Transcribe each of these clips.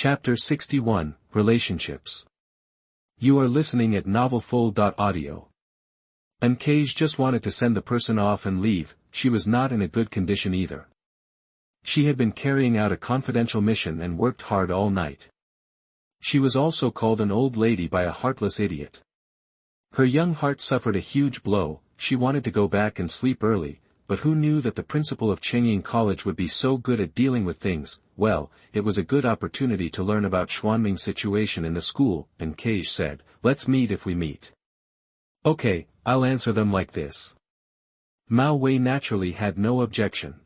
Chapter 61, Relationships. You are listening at novelfull.audio. Nkage just wanted to send the person off and leave. She was not in a good condition either. She had been carrying out a confidential mission and worked hard all night. She was also called an old lady by a heartless idiot. Her young heart suffered a huge blow. She wanted to go back and sleep early, but who knew that the principal of Hualing College would be so good at dealing with things? Well, it was a good opportunity to learn about Xuanming's situation in the school, and Nkage said, "Let's meet if we meet." "Okay, I'll answer them like this." Mao Wei naturally had no objection.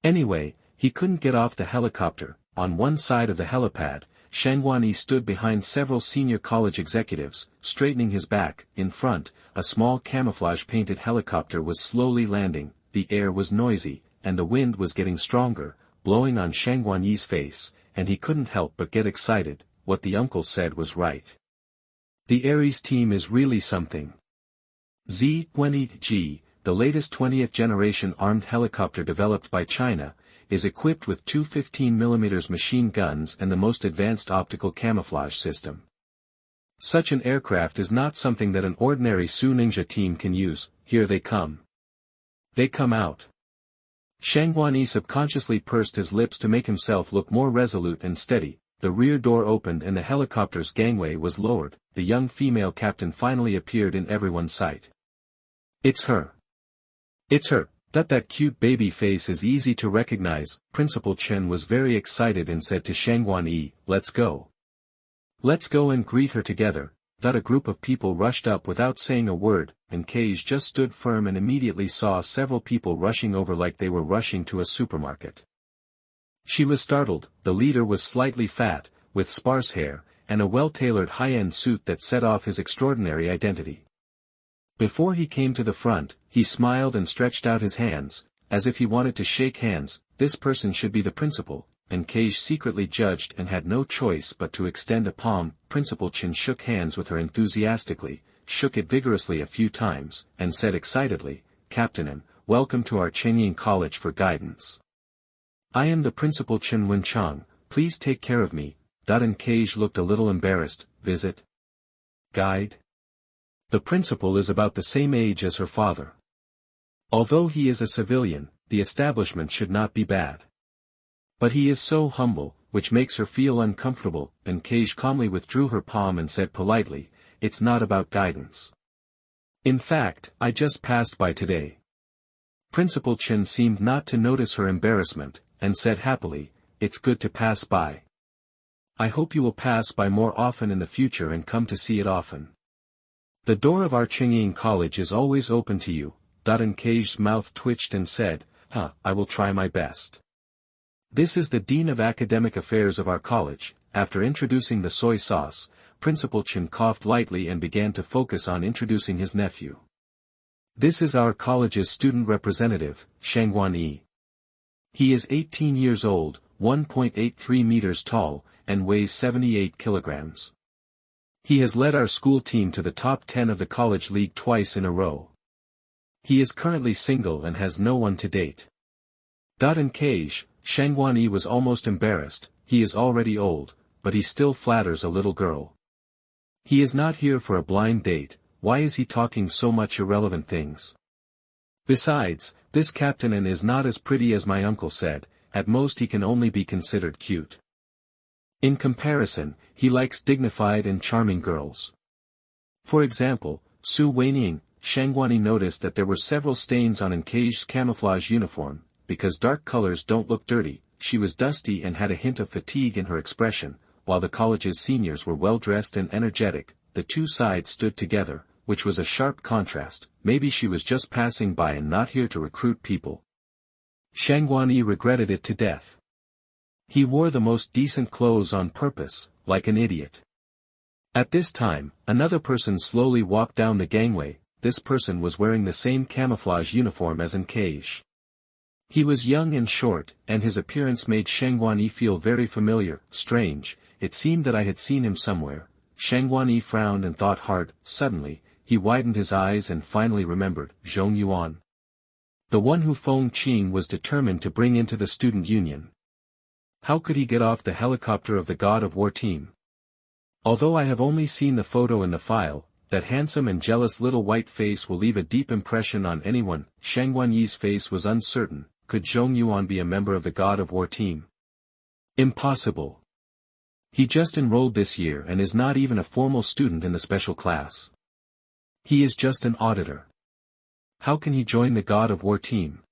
Anyway, he couldn't get off the helicopter. On one side of the helipad, Shangguani stood behind several senior college executives, straightening his back. In front, a small camouflage-painted helicopter was slowly landing. The air was noisy, and the wind was getting stronger, blowing on Shangguani's face, and he couldn't help but get excited. What the uncle said was right. The Ares team is really something. Z-20G, the latest 20th generation armed helicopter developed by China, is equipped with two 15mm machine guns and the most advanced optical camouflage system. Such an aircraft is not something that an ordinary Su Ninja team can use. Here they come. They come out. Shangguani subconsciously pursed his lips to make himself look more resolute and steady. The rear door opened and the helicopter's gangway was lowered. The young female captain finally appeared in everyone's sight. It's her. It's her. That cute baby face is easy to recognize. Principal Chen was very excited and said to Shangguani, "Let's go. Let's go and greet her together." A group of people rushed up without saying a word, and Nkage just stood firm and immediately saw several people rushing over like they were rushing to a supermarket. She was startled. The leader was slightly fat, with sparse hair, and a well-tailored high-end suit that set off his extraordinary identity. Before he came to the front, he smiled and stretched out his hands, as if he wanted to shake hands. This person should be the principal, and Nkage secretly judged and had no choice but to extend a palm. Principal Chen shook hands with her enthusiastically, shook it vigorously a few times, and said excitedly, "Captain N, welcome to our Hualing College for guidance. I am the Principal Chen Wenchang, please take care of me." Nkage looked a little embarrassed. "Visit? Guide?" The principal is about the same age as her father. Although he is a civilian, the establishment should not be bad. But he is so humble, which makes her feel uncomfortable. Nkage calmly withdrew her palm and said politely, "It's not about guidance. In fact, I just passed by today." Principal Chen seemed not to notice her embarrassment, and said happily, "It's good to pass by. I hope you will pass by more often in the future and come to see it often. The door of our Hualing College is always open to you." Nkage's mouth twitched and said, I will try my best. "This is the Dean of Academic Affairs of our college." After introducing the soy sauce, Principal Chen coughed lightly and began to focus on introducing his nephew. "This is our college's student representative, Shangguani. He is 18 years old, 1.83 meters tall, and weighs 78 kilograms. He has led our school team to the top 10 of the college league twice in a row. He is currently single and has no one to date." Nkage, Shangguani was almost embarrassed. He is already old, but he still flatters a little girl. He is not here for a blind date. Why is he talking so much irrelevant things? Besides, this captain is not as pretty as my uncle said. At most he can only be considered cute. In comparison, he likes dignified and charming girls. For example, Su Weining. Shangguani noticed that there were several stains on Nkage's camouflage uniform. Because dark colors don't look dirty, she was dusty and had a hint of fatigue in her expression. While the college's seniors were well-dressed and energetic, the two sides stood together, which was a sharp contrast. Maybe she was just passing by and not here to recruit people. Shangguani regretted it to death. He wore the most decent clothes on purpose, like an idiot. At this time, another person slowly walked down the gangway. This person was wearing the same camouflage uniform as Nkage. He was young and short, and his appearance made Shangguani feel very familiar. Strange, it seemed that I had seen him somewhere. Shangguani frowned and thought hard. Suddenly, he widened his eyes and finally remembered. Zhong Yuan. The one who Feng Qing was determined to bring into the student union. How could he get off the helicopter of the God of War team? Although I have only seen the photo in the file, that handsome and jealous little white face will leave a deep impression on anyone. Shang Wanyi's face was uncertain. Could Zhong Yuan be a member of the God of War team? Impossible. He just enrolled this year and is not even a formal student in the special class. He is just an auditor. How can he join the God of War team?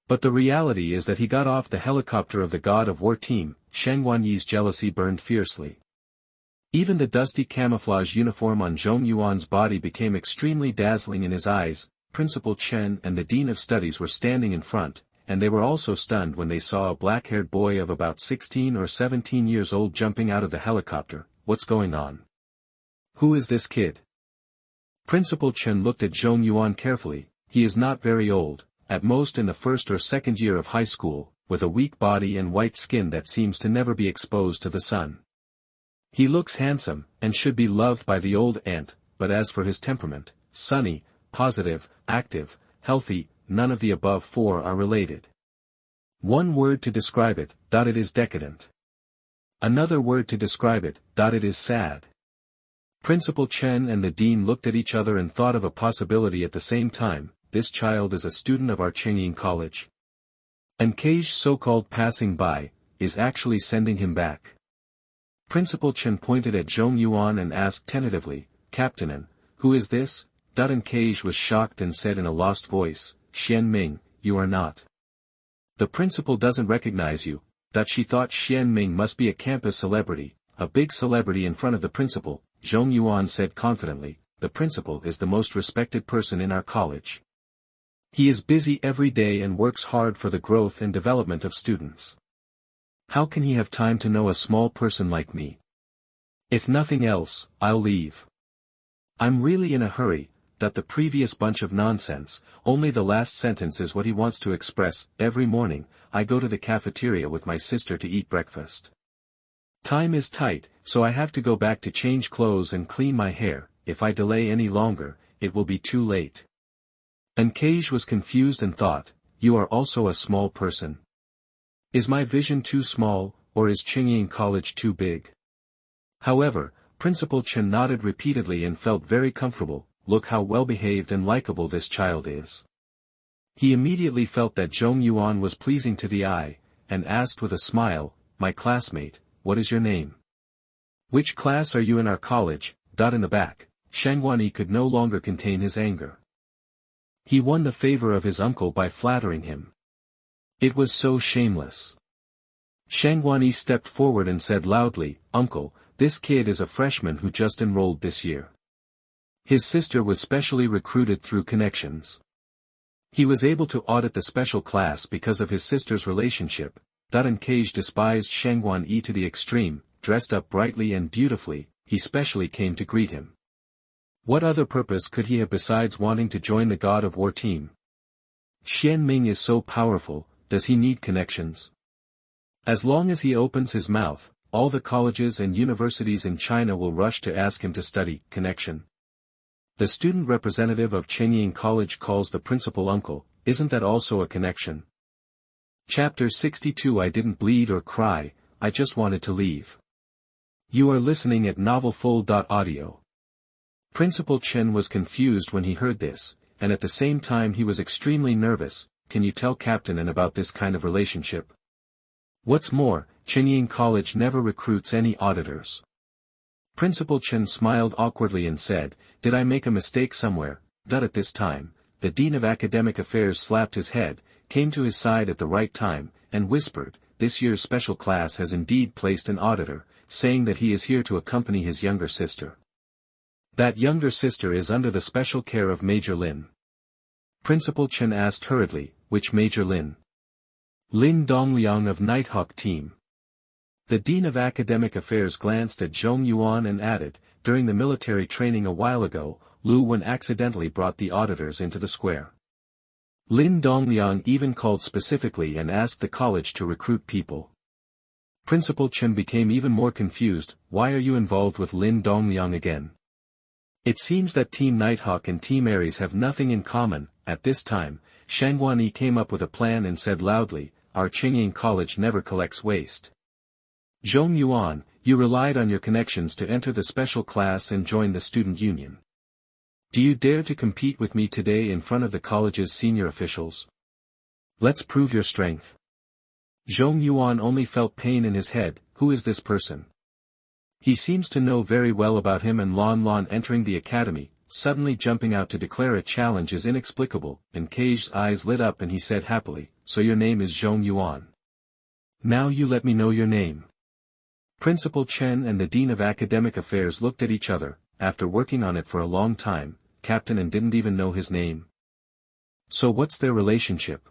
But the reality is that he got off the helicopter of the God of War team. Shang Wanyi's jealousy burned fiercely. Even the dusty camouflage uniform on Zhong Yuan's body became extremely dazzling in his eyes. Principal Chen and the Dean of Studies were standing in front, and they were also stunned when they saw a black-haired boy of about 16 or 17 years old jumping out of the helicopter. What's going on? Who is this kid? Principal Chen looked at Zhong Yuan carefully. He is not very old, at most in the first or second year of high school, with a weak body and white skin that seems to never be exposed to the sun. He looks handsome, and should be loved by the old aunt, but as for his temperament, sunny, positive, active, healthy, none of the above four are related. One word to describe it, it is decadent. Another word to describe it, it is sad. Principal Chen and the dean looked at each other and thought of a possibility at the same time. This child is a student of our Chengying College. And Cage, so-called passing by, is actually sending him back. Principal Chen pointed at Zhong Yuan and asked tentatively, Captain, who is this? And Cage was shocked and said in a lost voice, Xian Ming, you are not. The principal doesn't recognize you. She thought Xian Ming must be a campus celebrity, a big celebrity in front of the principal. Zhong Yuan said confidently, the principal is the most respected person in our college. He is busy every day and works hard for the growth and development of students. How can he have time to know a small person like me? If nothing else, I'll leave. I'm really in a hurry. The previous bunch of nonsense, only the last sentence is what he wants to express. Every morning, I go to the cafeteria with my sister to eat breakfast. Time is tight, so I have to go back to change clothes and clean my hair. If I delay any longer, it will be too late. And Cage was confused and thought, you are also a small person. Is my vision too small, or is Chengying College too big? However, Principal Chen nodded repeatedly and felt very comfortable. Look how well-behaved and likable this child is. He immediately felt that Zhong Yuan was pleasing to the eye, and asked with a smile, my classmate, what is your name? Which class are you in our college? In the back, Shang Wanyi could no longer contain his anger. He won the favor of his uncle by flattering him. It was so shameless. Shang Wanyi stepped forward and said loudly, Uncle, this kid is a freshman who just enrolled this year. His sister was specially recruited through connections. He was able to audit the special class because of his sister's relationship. And Cage despised Shang Wanyi to the extreme. Dressed up brightly and beautifully, he specially came to greet him. What other purpose could he have besides wanting to join the God of War team? Xian Ming is so powerful, does he need connections? As long as he opens his mouth, all the colleges and universities in China will rush to ask him to study. Connection. The student representative of Chengying College calls the principal uncle. Isn't that also a connection? Chapter 62. I didn't bleed or cry, I just wanted to leave. You are listening at novelfull.audio. Principal Chen was confused when he heard this, and at the same time he was extremely nervous. Can you tell Captain about this kind of relationship? What's more, Chengying College never recruits any auditors. Principal Chen smiled awkwardly and said, did I make a mistake somewhere? At this time, the Dean of Academic Affairs slapped his head, came to his side at the right time, and whispered, this year's special class has indeed placed an auditor, saying that he is here to accompany his younger sister. That younger sister is under the special care of Major Lin. Principal Chen asked hurriedly, which Major Lin? Lin Dongliang of Nighthawk team. The Dean of Academic Affairs glanced at Zhong Yuan and added, during the military training a while ago, Lu Wen accidentally brought the auditors into the square. Lin Dongliang even called specifically and asked the college to recruit people. Principal Chen became even more confused. Why are you involved with Lin Dongliang again? It seems that Team Nighthawk and Team Ares have nothing in common. At this time, Shang Wanyi came up with a plan and said loudly, our Qingying college never collects waste. Zhong Yuan, you relied on your connections to enter the special class and join the student union. Do you dare to compete with me today in front of the college's senior officials? Let's prove your strength. Zhong Yuan only felt pain in his head. Who is this person? He seems to know very well about him, and Lan entering the academy, suddenly jumping out to declare a challenge is inexplicable. And Kei's eyes lit up and he said happily, so your name is Zhong Yuan. Now you let me know your name. Principal Chen and the Dean of Academic Affairs looked at each other, after working on it for a long time, Captain, and didn't even know his name. So what's their relationship?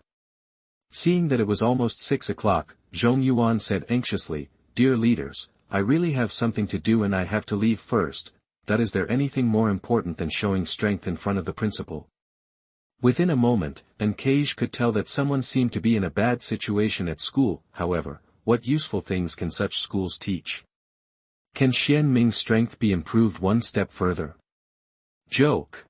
Seeing that it was almost 6 o'clock, Zhong Yuan said anxiously, Dear leaders, I really have something to do and I have to leave first. That is there anything more important than showing strength in front of the principal? Within a moment, Kei could tell that someone seemed to be in a bad situation at school. However, what useful things can such schools teach? Can Xian Ming's strength be improved one step further? Joke.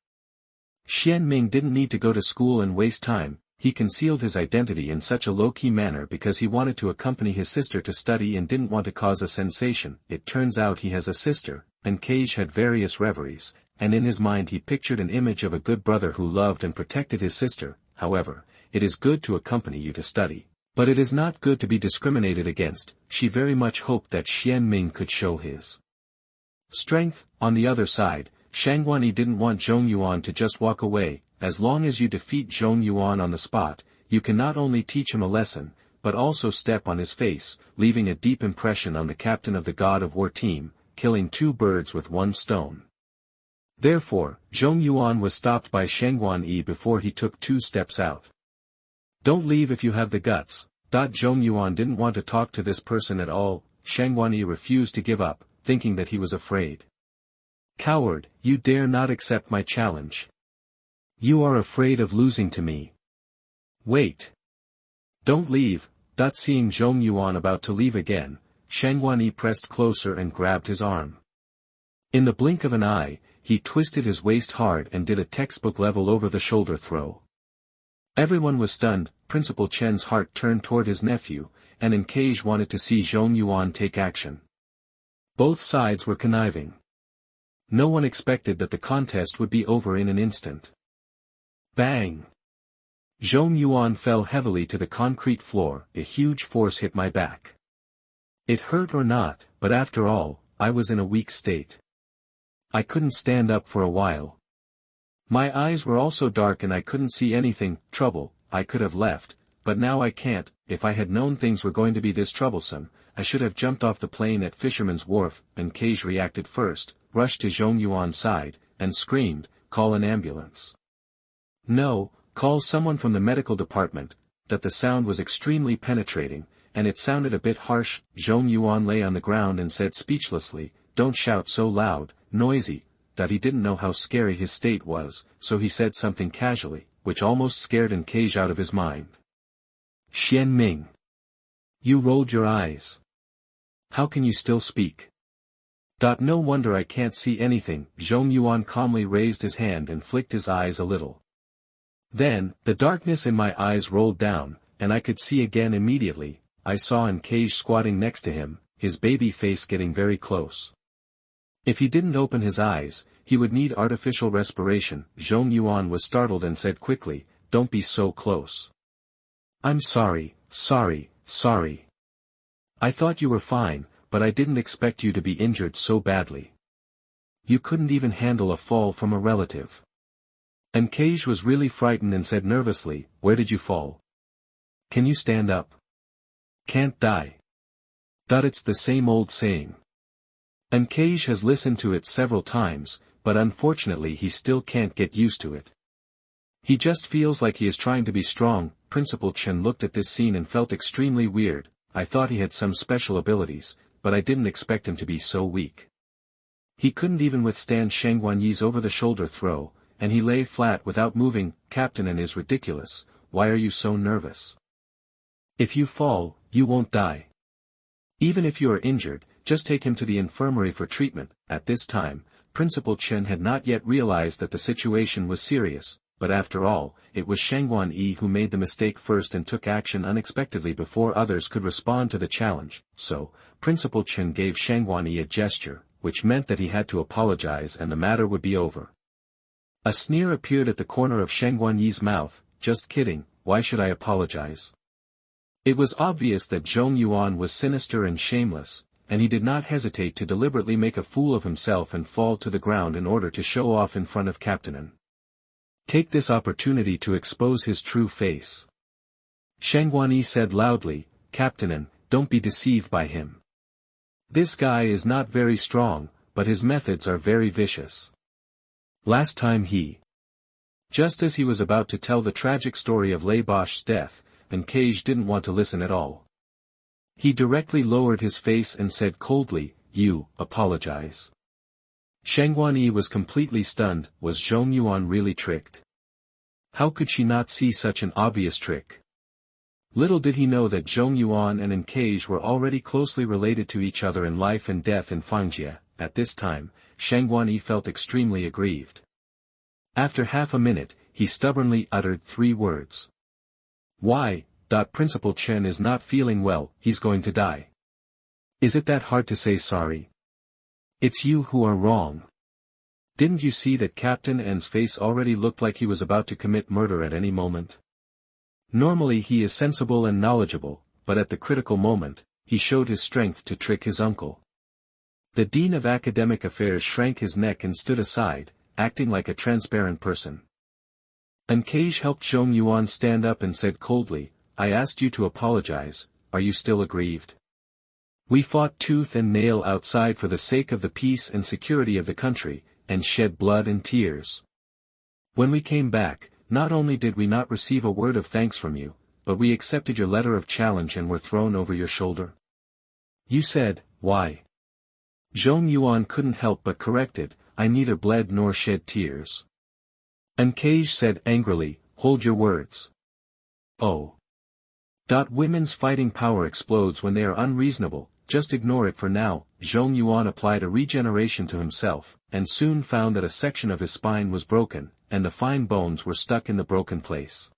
Xian Ming didn't need to go to school and waste time. He concealed his identity in such a low-key manner because he wanted to accompany his sister to study and didn't want to cause a sensation. It turns out he has a sister, and Cage had various reveries, and in his mind he pictured an image of a good brother who loved and protected his sister. However, it is good to accompany you to study, but it is not good to be discriminated against. She very much hoped that Xian Ming could show his strength. On the other side, Shangguani didn't want Zhong Yuan to just walk away. As long as you defeat Zhong Yuan on the spot, you can not only teach him a lesson, but also step on his face, leaving a deep impression on the captain of the God of War team, killing 2 birds with 1 stone. Therefore, Zhong Yuan was stopped by Shangguani before he took 2 steps out. Don't leave if you have the guts. Zhong Yuan didn't want to talk to this person at all. Shangguani refused to give up, thinking that he was afraid. Coward, you dare not accept my challenge. You are afraid of losing to me. Wait. Don't leave. Seeing Zhong Yuan about to leave again, Shangguani pressed closer and grabbed his arm. In the blink of an eye, he twisted his waist hard and did a textbook-level over-the-shoulder throw. Everyone was stunned. Principal Chen's heart turned toward his nephew, and Nkage wanted to see Zhong Yuan take action. Both sides were conniving. No one expected that the contest would be over in an instant. Bang! Zhong Yuan fell heavily to the concrete floor. A huge force hit my back. It hurt or not, but after all, I was in a weak state. I couldn't stand up for a while. My eyes were also dark and I couldn't see anything. Trouble, I could have left, but now I can't. If I had known things were going to be this troublesome, I should have jumped off the plane at Fisherman's Wharf. And Cage reacted first, rushed to Zhong Yuan's side, and screamed, Call an ambulance. No, call someone from the medical department. That the sound was extremely penetrating, and it sounded a bit harsh. Zhong Yuan lay on the ground and said speechlessly, Don't shout so loud, noisy. That he didn't know how scary his state was, so he said something casually, which almost scared Nkage out of his mind. Xian Ming. You rolled your eyes. How can you still speak? No wonder I can't see anything. Zhong Yuan calmly raised his hand and flicked his eyes a little. Then, the darkness in my eyes rolled down, and I could see again immediately. I saw Nkage squatting next to him, his baby face getting very close. If he didn't open his eyes, he would need artificial respiration. Zhong Yuan was startled and said quickly, Don't be so close. I'm sorry. I thought you were fine, but I didn't expect you to be injured so badly. You couldn't even handle a fall from a relative. Nkage was really frightened and said nervously, Where did you fall? Can you stand up? Can't die. It's the same old saying. Nkage has listened to it several times, but unfortunately he still can't get used to it. He just feels like he is trying to be strong. Principal Chen looked at this scene and felt extremely weird. I thought he had some special abilities, but I didn't expect him to be so weak. He couldn't even withstand Shangguani's over-the-shoulder throw, and he lay flat without moving. Captain, and is ridiculous. Why are you so nervous? If you fall, you won't die. Even if you are injured, just take him to the infirmary for treatment. At this time, Principal Chen had not yet realized that the situation was serious. but after all, it was Shangguan Yi who made the mistake first and took action unexpectedly before others could respond to the challenge, so, Principal Chen gave Shangguan Yi a gesture, which meant that he had to apologize and the matter would be over. A sneer appeared at the corner of Shangguan Yi's mouth. Just kidding, why should I apologize? It was obvious that Zhong Yuan was sinister and shameless, and he did not hesitate to deliberately make a fool of himself and fall to the ground in order to show off in front of Captain NaN. Take this opportunity to expose his true face. Shangguan Yi said loudly, Captain NaN, don't be deceived by him. This guy is not very strong, but his methods are very vicious. Last time Just as he was about to tell the tragic story of Lei Bosch's death, Cage didn't want to listen at all. He directly lowered his face and said coldly, you, apologize. Shangguan Yi was completely stunned. Was Zhong Yuan really tricked? How could she not see such an obvious trick? Little did he know that Zhong Yuan and Cage were already closely related to each other in life and death in Fangjie. At this time, Shangguan Yi felt extremely aggrieved. After half a minute, he stubbornly uttered 3 words. Why? Principal Chen is not feeling well, he's going to die. Is it that hard to say sorry? It's you who are wrong. Didn't you see that Captain NaN's face already looked like he was about to commit murder at any moment? Normally he is sensible and knowledgeable, but at the critical moment, he showed his strength to trick his uncle. The Dean of Academic Affairs shrank his neck and stood aside, acting like a transparent person. Cage helped Zhong Yuan stand up and said coldly, I asked you to apologize, are you still aggrieved? We fought tooth and nail outside for the sake of the peace and security of the country, and shed blood and tears. When we came back, not only did we not receive a word of thanks from you, but we accepted your letter of challenge and were thrown over your shoulder. You said, why? Zhong Yuan couldn't help but corrected, I neither bled nor shed tears. Cage said angrily, hold your words. Oh. Women's fighting power explodes when they are unreasonable, just ignore it for now. Zhong Yuan applied a regeneration to himself, and soon found that a section of his spine was broken, and the fine bones were stuck in the broken place.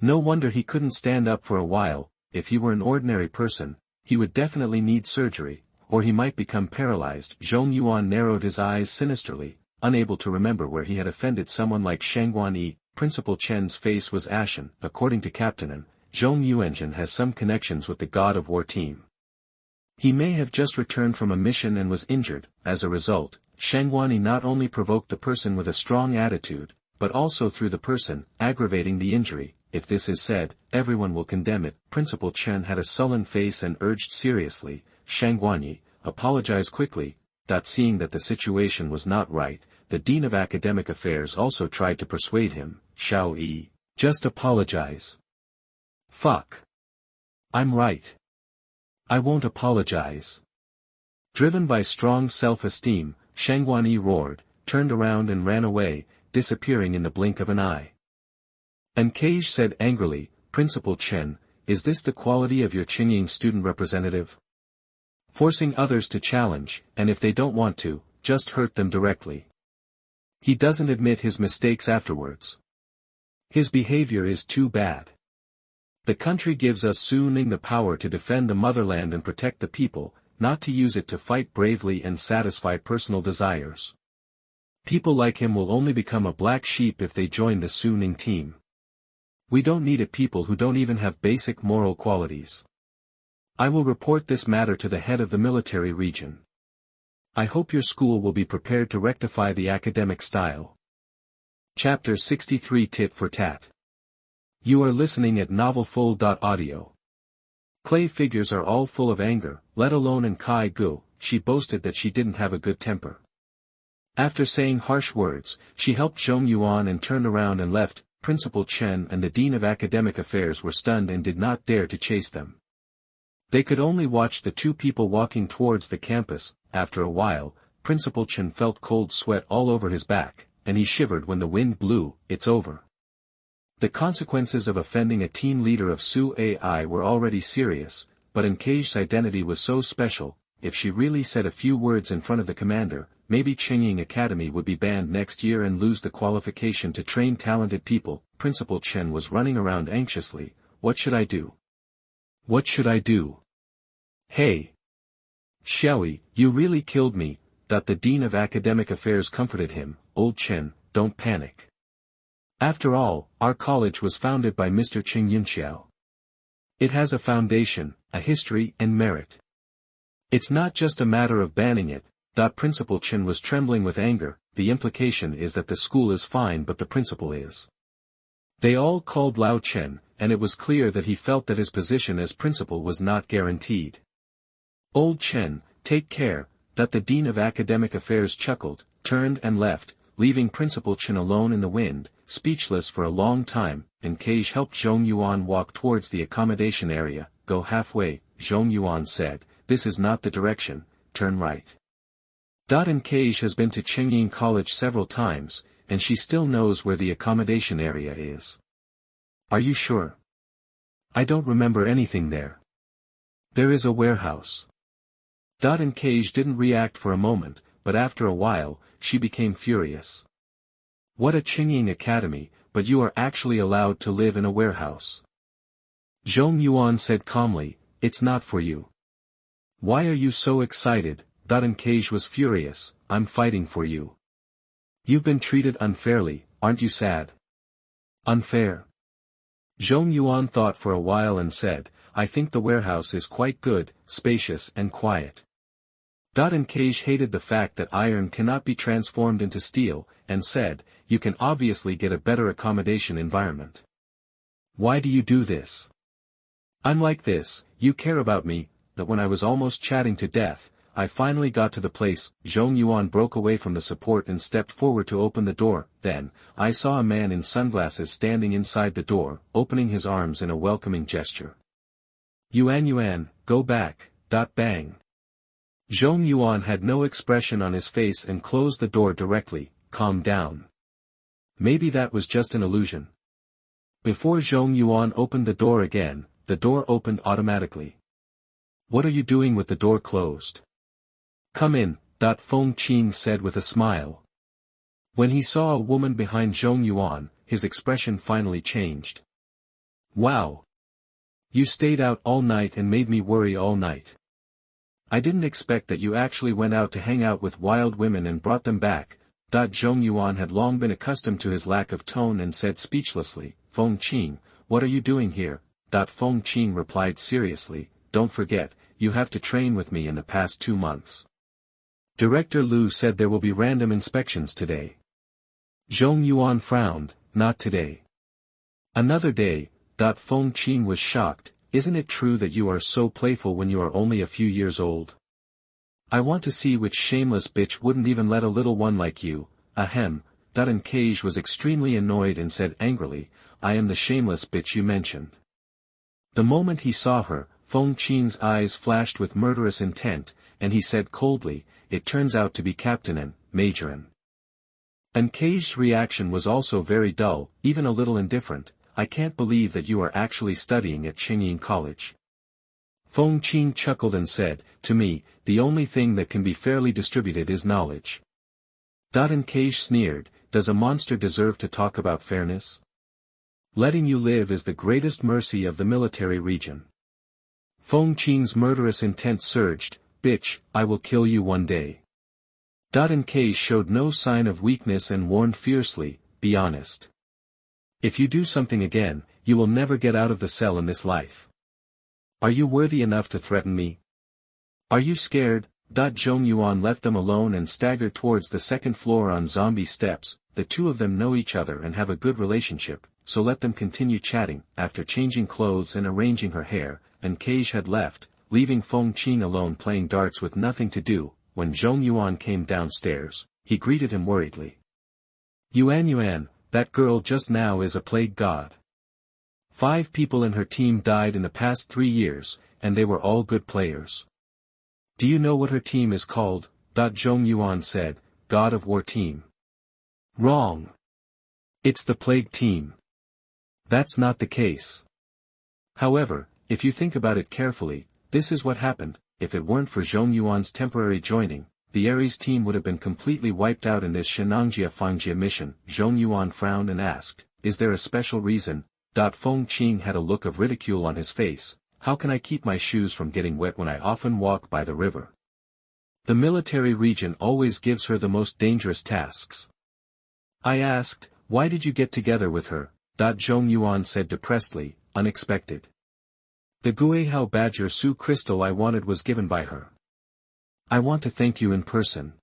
No wonder he couldn't stand up for a while. If he were an ordinary person, he would definitely need surgery, or he might become paralyzed. Zhong Yuan narrowed his eyes sinisterly, unable to remember where he had offended someone like Shangguan Yi. Principal Chen's face was ashen. According to Captain NaN, Zhong Yuan has some connections with the God of War team. He may have just returned from a mission and was injured. As a result, Shangguan Yi not only provoked the person with a strong attitude, but also through the person, aggravating the injury. If this is said, everyone will condemn it. Principal Chen had a sullen face and urged seriously, Shangguan Yi, apologize quickly. Seeing that the situation was not right, the Dean of Academic Affairs also tried to persuade him, Xiao Yi, just apologize. Fuck. I'm right. I won't apologize. Driven by strong self-esteem, Shangguan Yi roared, turned around and ran away, disappearing in the blink of an eye. Cage said angrily, Principal Chen, is this the quality of your Qingying student representative? Forcing others to challenge, and if they don't want to, just hurt them directly. He doesn't admit his mistakes afterwards. His behavior is too bad. The country gives us Su Ning the power to defend the motherland and protect the people, not to use it to fight bravely and satisfy personal desires. People like him will only become a black sheep if they join the Su Ning team. We don't need a people who don't even have basic moral qualities. I will report this matter to the head of the military region. I hope your school will be prepared to rectify the academic style. Chapter 63 Tit for Tat. You are listening at novelfull.audio. Clay figures are all full of anger, let alone in Kai Gu. She boasted that she didn't have a good temper. After saying harsh words, she helped Zhong Yuan and turned around and left. Principal Chen and the Dean of Academic Affairs were stunned and did not dare to chase them. They could only watch the two people walking towards the campus. After a while, Principal Chen felt cold sweat all over his back, and he shivered when the wind blew. It's over. The consequences of offending a team leader of Su Ai were already serious, but Cage's identity was so special. If she really said a few words in front of the commander, maybe Qingying Academy would be banned next year and lose the qualification to train talented people. Principal Chen was running around anxiously. What should I do? What should I do? Hey! Xiaoyi, you really killed me. The Dean of Academic Affairs comforted him. Old Chen, don't panic. After all, our college was founded by Mr. Qing Yunxiao. It has a foundation, a history and merit. It's not just a matter of banning it. Principal Chen was trembling with anger. The implication is that the school is fine but the principal is. They all called Lao Chen, and it was clear that he felt that his position as principal was not guaranteed. Old Chen, take care. The Dean of Academic Affairs chuckled, turned and left, leaving Principal Chen alone in the wind, speechless for a long time. And Cage helped Zhong Yuan walk towards the accommodation area. Go halfway, Zhong Yuan said. This is not the direction, turn right. And Cage has been to Qingying College several times, and she still knows where the accommodation area is. Are you sure? I don't remember anything there. There is a warehouse. And Cage didn't react for a moment, but after a while, she became furious. What a Qingying Academy, but you are actually allowed to live in a warehouse. Zhong Yuan said calmly, it's not for you. Why are you so excited? And Cage was furious, I'm fighting for you. You've been treated unfairly, aren't you sad? Unfair? Zhong Yuan thought for a while and said, I think the warehouse is quite good, spacious and quiet. And Cage hated the fact that iron cannot be transformed into steel, and said, you can obviously get a better accommodation environment. Why do you do this? I'm like this, you care about me. That when I was almost chatting to death, I finally got to the place. Zhong Yuan broke away from the support and stepped forward to open the door. Then, I saw a man in sunglasses standing inside the door, opening his arms in a welcoming gesture. Yuan, go back. Bang. Zhong Yuan had no expression on his face and closed the door directly. Calm down. Maybe that was just an illusion. Before Zhong Yuan opened the door again, the door opened automatically. What are you doing with the door closed? Come in, Feng Qing said with a smile. When he saw a woman behind Zhong Yuan, his expression finally changed. Wow! You stayed out all night and made me worry all night. I didn't expect that you actually went out to hang out with wild women and brought them back. Zhong Yuan had long been accustomed to his lack of tone and said speechlessly, Feng Qing, what are you doing here? Feng Qing replied seriously, don't forget, you have to train with me in the past 2 months. Director Lu said there will be random inspections today. Zhong Yuan frowned, not today. Another day. Feng Qing was shocked, isn't it true that you are so playful when you are only a few years old? I want to see which shameless bitch wouldn't even let a little one like you. Ahem. And Cage was extremely annoyed and said angrily, I am the shameless bitch you mentioned. The moment he saw her, Feng Qing's eyes flashed with murderous intent, and he said coldly, it turns out to be Captain N, Major N. And Cage's reaction was also very dull, even a little indifferent. I can't believe that you are actually studying at Qingying College. Feng Qing chuckled and said, to me, the only thing that can be fairly distributed is knowledge. And Cage sneered, does a monster deserve to talk about fairness? Letting you live is the greatest mercy of the military region. Feng Qing's murderous intent surged, bitch, I will kill you one day. And Cage showed no sign of weakness and warned fiercely, be honest. If you do something again, you will never get out of the cell in this life. Are you worthy enough to threaten me? Are you scared? Zhong Yuan left them alone and staggered towards the second floor on zombie steps. The two of them know each other and have a good relationship, so let them continue chatting. After changing clothes and arranging her hair, and Cage had left, leaving Feng Qing alone playing darts with nothing to do. When Zhong Yuan came downstairs, he greeted him worriedly. Yuan, that girl just now is a plague god. 5 people in her team died in the past 3 years, and they were all good players. Do you know what her team is called? Zhong Yuan said, God of War team. Wrong. It's the plague team. That's not the case. However, if you think about it carefully, this is what happened. If it weren't for Zhong Yuan's temporary joining, the Ares team would have been completely wiped out in this Shenangjia Fangjia mission. Zhong Yuan frowned and asked, is there a special reason? Feng Qing had a look of ridicule on his face. How can I keep my shoes from getting wet when I often walk by the river? The military region always gives her the most dangerous tasks. I asked, why did you get together with her? Zhong Yuan said depressedly, unexpected. The Guihao Badger Su crystal I wanted was given by her. I want to thank you in person.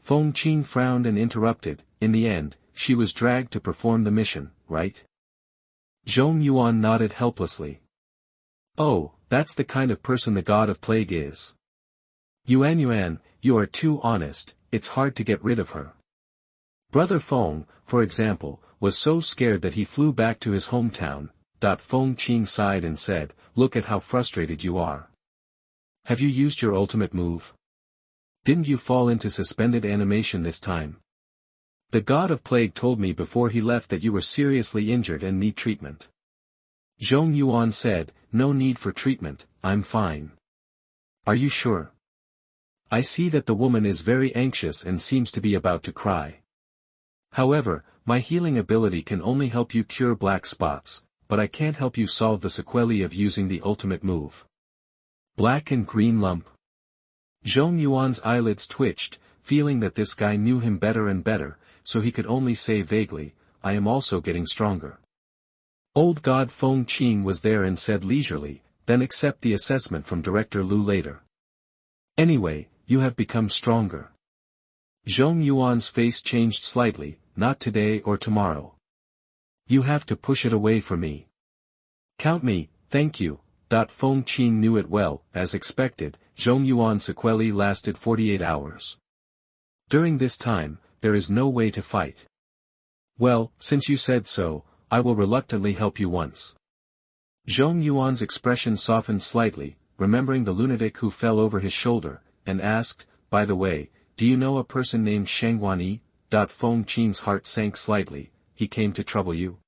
Feng Qing frowned and interrupted, in the end, she was dragged to perform the mission, right? Zhong Yuan nodded helplessly. Oh, that's the kind of person the god of plague is. Yuan, you are too honest, it's hard to get rid of her. Brother Feng, for example, was so scared that he flew back to his hometown. Feng Qing sighed and said, look at how frustrated you are. Have you used your ultimate move? Didn't you fall into suspended animation this time? The god of plague told me before he left that you were seriously injured and need treatment. Zhong Yuan said, no need for treatment, I'm fine. Are you sure? I see that the woman is very anxious and seems to be about to cry. However, my healing ability can only help you cure black spots, but I can't help you solve the sequelae of using the ultimate move. Black and green lump. Zhong Yuan's eyelids twitched, feeling that this guy knew him better and better, so he could only say vaguely, I am also getting stronger. Old God Feng Qing was there and said leisurely, then accept the assessment from Director Lu later. Anyway, you have become stronger. Zhong Yuan's face changed slightly, not today or tomorrow. You have to push it away for me. Count me, thank you. Feng Qing knew it well, as expected, Zhong Yuan's sequelae lasted 48 hours. During this time, there is no way to fight. Well, since you said so, I will reluctantly help you once. Zhong Yuan's expression softened slightly, remembering the lunatic who fell over his shoulder, and asked, by the way, do you know a person named Shangguan Yi? Feng Qing's heart sank slightly, he came to trouble you?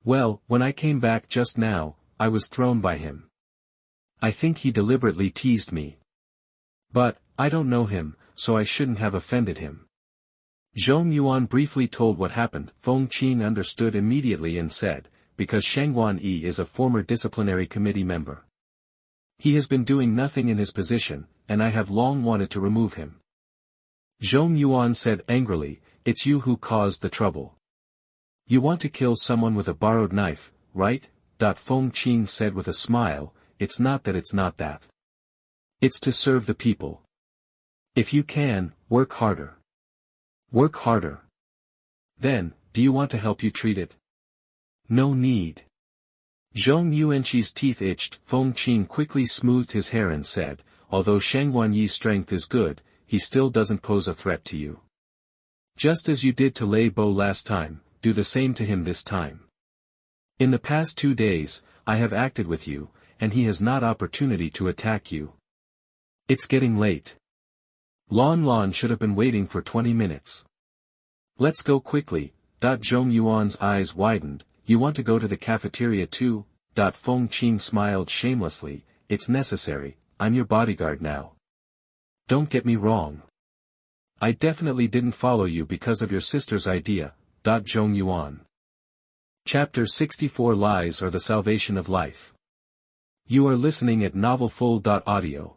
Well, when I came back just now, I was thrown by him. I think he deliberately teased me. But, I don't know him, so I shouldn't have offended him. Zhong Yuan briefly told what happened. Feng Qing understood immediately and said, because Shangguan Yi is a former disciplinary committee member. He has been doing nothing in his position, and I have long wanted to remove him. Zhong Yuan said angrily, it's you who caused the trouble. You want to kill someone with a borrowed knife, right? Feng Qing said with a smile, it's not that. It's to serve the people. If you can, work harder. Work harder. Then, do you want to help you treat it? No need. Zhong Yuanqi's teeth itched. Feng Qing quickly smoothed his hair and said, although Shangguan Yi's strength is good, he still doesn't pose a threat to you. Just as you did to Lei Bo last time, do the same to him this time. In the past 2 days, I have acted with you, and he has not opportunity to attack you. It's getting late. Lon should have been waiting for 20 minutes. Let's go quickly. Zhong Yuan's eyes widened, you want to go to the cafeteria too? Feng Qing smiled shamelessly, it's necessary, I'm your bodyguard now. Don't get me wrong. I definitely didn't follow you because of your sister's idea. Zhong Yuan. Chapter 64 Lies are the Salvation of Life. You are listening at novelfull.audio.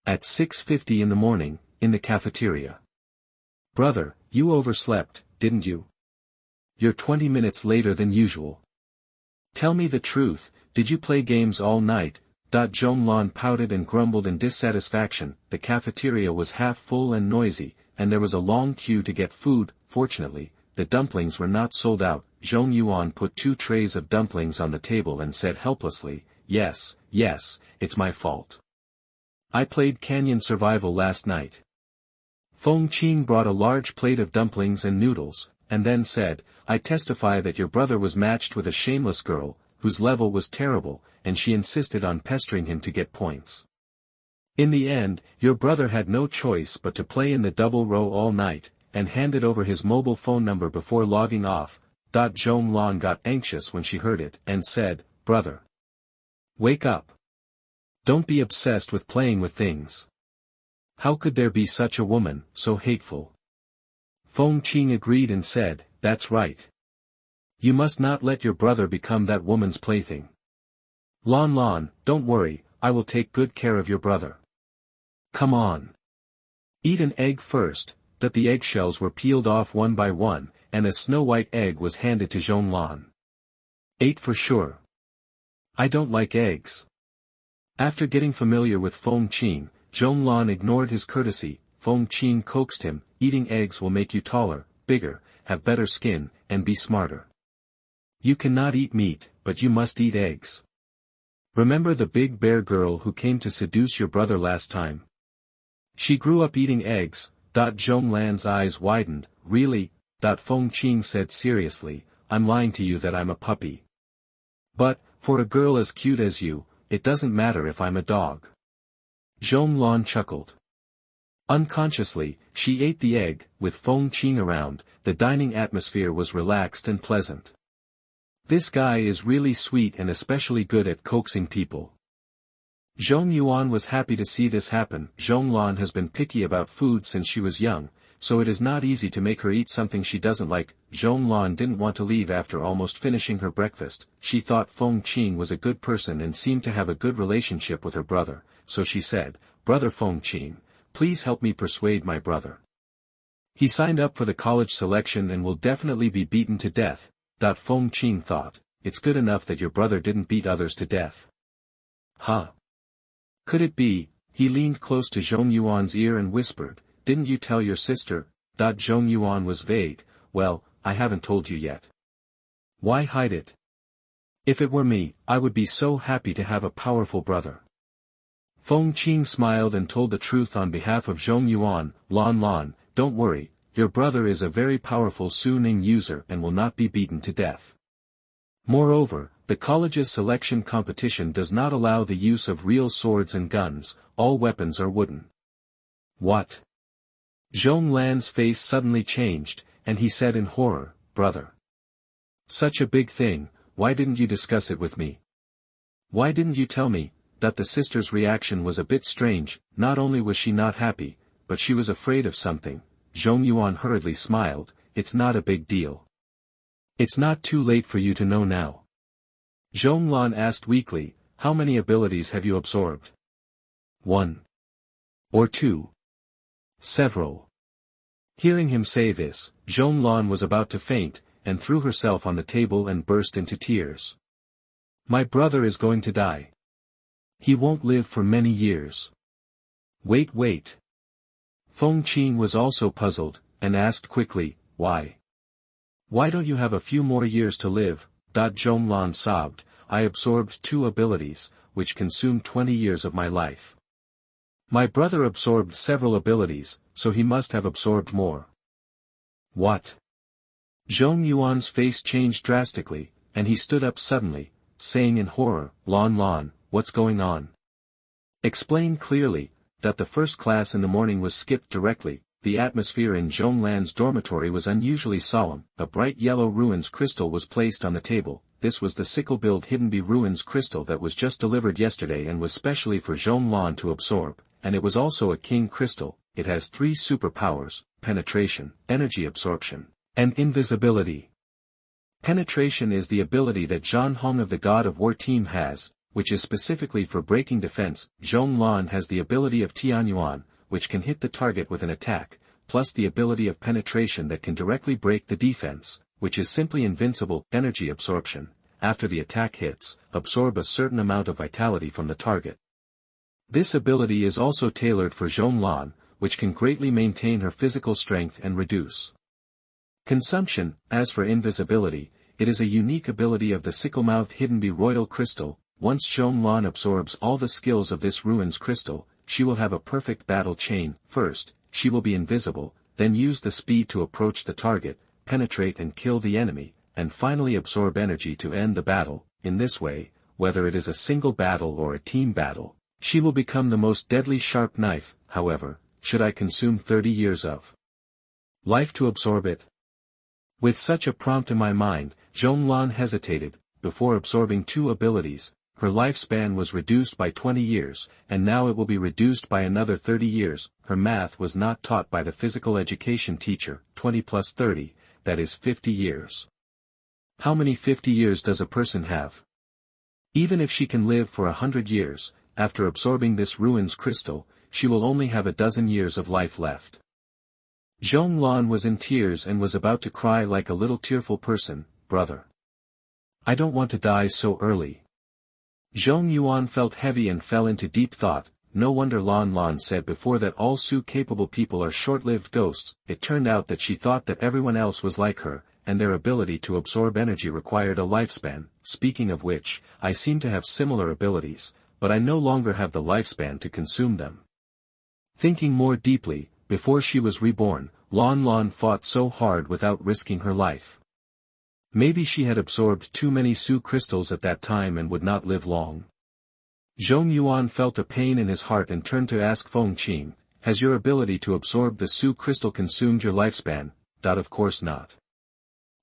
At 6:50 in the morning, in the cafeteria. Brother, you overslept, didn't you? You're 20 minutes later than usual. Tell me the truth, did you play games all night? Zhong Yuan pouted and grumbled in dissatisfaction. The cafeteria was half full and noisy, and there was a long queue to get food. Fortunately, the dumplings were not sold out. Zhong Yuan put 2 trays of dumplings on the table and said helplessly, yes, it's my fault. I played Canyon Survival last night. Feng Qing brought a large plate of dumplings and noodles, and then said, I testify that your brother was matched with a shameless girl, whose level was terrible, and she insisted on pestering him to get points. In the end, your brother had no choice but to play in the double row all night, and handed over his mobile phone number before logging off. Zhong Yuan got anxious when she heard it, and said, brother. Wake up. Don't be obsessed with playing with things. How could there be such a woman, so hateful? Feng Qing agreed and said, that's right. You must not let your brother become that woman's plaything. Lon, don't worry, I will take good care of your brother. Come on. Eat an egg first. That the eggshells were peeled off one by one, and a snow-white egg was handed to Zhong Yuan. Ate for sure. I don't like eggs. After getting familiar with Feng Qing, Zhong Yuan ignored his courtesy. Feng Qing coaxed him, eating eggs will make you taller, bigger, have better skin, and be smarter. You cannot eat meat, but you must eat eggs. Remember the big bear girl who came to seduce your brother last time? She grew up eating eggs. Zhong Yuan's eyes widened. Really? Feng Qing said seriously, I'm lying to you that I'm a puppy. But, for a girl as cute as you, it doesn't matter if I'm a dog. Zhong Yuan chuckled. Unconsciously, she ate the egg. With Feng Qing around, the dining atmosphere was relaxed and pleasant. This guy is really sweet and especially good at coaxing people. Zhong Yuan was happy to see this happen. Zhong Yuan has been picky about food since she was young, so it is not easy to make her eat something she doesn't like. Zhong Yuan didn't want to leave after almost finishing her breakfast. She thought Feng Qing was a good person and seemed to have a good relationship with her brother, so she said, Brother Feng Qing, please help me persuade my brother. He signed up for the college selection and will definitely be beaten to death. Feng Qing thought, it's good enough that your brother didn't beat others to death. Huh? Could it be? He leaned close to Zhong Yuan's ear and whispered, didn't you tell your sister? Zhong Yuan was vague, well, I haven't told you yet. Why hide it? If it were me, I would be so happy to have a powerful brother. Feng Qing smiled and told the truth on behalf of Zhong Yuan. Lon, don't worry, your brother is a very powerful Su Ning user and will not be beaten to death. Moreover, the college's selection competition does not allow the use of real swords and guns, all weapons are wooden. What? Zhong Yuan's face suddenly changed, and he said in horror, brother. Such a big thing, why didn't you discuss it with me? Why didn't you tell me? The sister's reaction was a bit strange. Not only was she not happy, but she was afraid of something. Zhong Yuan hurriedly smiled, it's not a big deal. It's not too late for you to know now. Zhong Yuan asked weakly, how many abilities have you absorbed? 1. Or 2? Several. Hearing him say this, Zhong Yuan was about to faint, and threw herself on the table and burst into tears. My brother is going to die. He won't live for many years. Wait. Feng Qing was also puzzled, and asked quickly, why? Why don't you have a few more years to live? Zhong Yuan sobbed, I absorbed 2 abilities, which consumed 20 years of my life. My brother absorbed several abilities, so he must have absorbed more. What? Zhong Yuan's face changed drastically, and he stood up suddenly, saying in horror, Lon, what's going on? Explain clearly. The first class in the morning was skipped directly. The atmosphere in Zhong Yuan's dormitory was unusually solemn. A bright yellow ruins crystal was placed on the table. This was the sickle-billed hidden bee ruins crystal that was just delivered yesterday and was specially for Zhong Yuan to absorb, and it was also a king crystal. It has 3 superpowers, penetration, energy absorption, and invisibility. Penetration is the ability that Zhan Hong of the God of War team has, which is specifically for breaking defense. Zhong Yuan has the ability of Tianyuan, which can hit the target with an attack, plus the ability of penetration that can directly break the defense, which is simply invincible. Energy absorption, after the attack hits, absorb a certain amount of vitality from the target. This ability is also tailored for Zhong Yuan, which can greatly maintain her physical strength and reduce consumption. As for invisibility, it is a unique ability of the sickle-mouthed hidden bee royal crystal. Once Zhong Yuan absorbs all the skills of this ruins crystal, she will have a perfect battle chain. First, she will be invisible, then use the speed to approach the target, penetrate and kill the enemy, and finally absorb energy to end the battle. In this way, whether it is a single battle or a team battle, she will become the most deadly sharp knife. However, should I consume 30 years of life to absorb it? With such a prompt in my mind, Zhong Yuan hesitated. Before absorbing 2 abilities, her lifespan was reduced by 20 years, and now it will be reduced by another 30 years. Her math was not taught by the physical education teacher. 20 plus 30, that is 50 years. How many 50 years does a person have? Even if she can live for 100 years, after absorbing this ruins crystal, she will only have a dozen years of life left. Zhong Yuan was in tears and was about to cry like a little tearful person. Brother, I don't want to die so early. Zhong Yuan felt heavy and fell into deep thought. No wonder Lan said before that all Su-capable people are short-lived ghosts. It turned out that she thought that everyone else was like her, and their ability to absorb energy required a lifespan. Speaking of which, I seem to have similar abilities, but I no longer have the lifespan to consume them. Thinking more deeply, before she was reborn, Lan fought so hard without risking her life. Maybe she had absorbed too many Su crystals at that time and would not live long. Zhong Yuan felt a pain in his heart and turned to ask Feng Qing, has your ability to absorb the Su crystal consumed your lifespan? Of course not.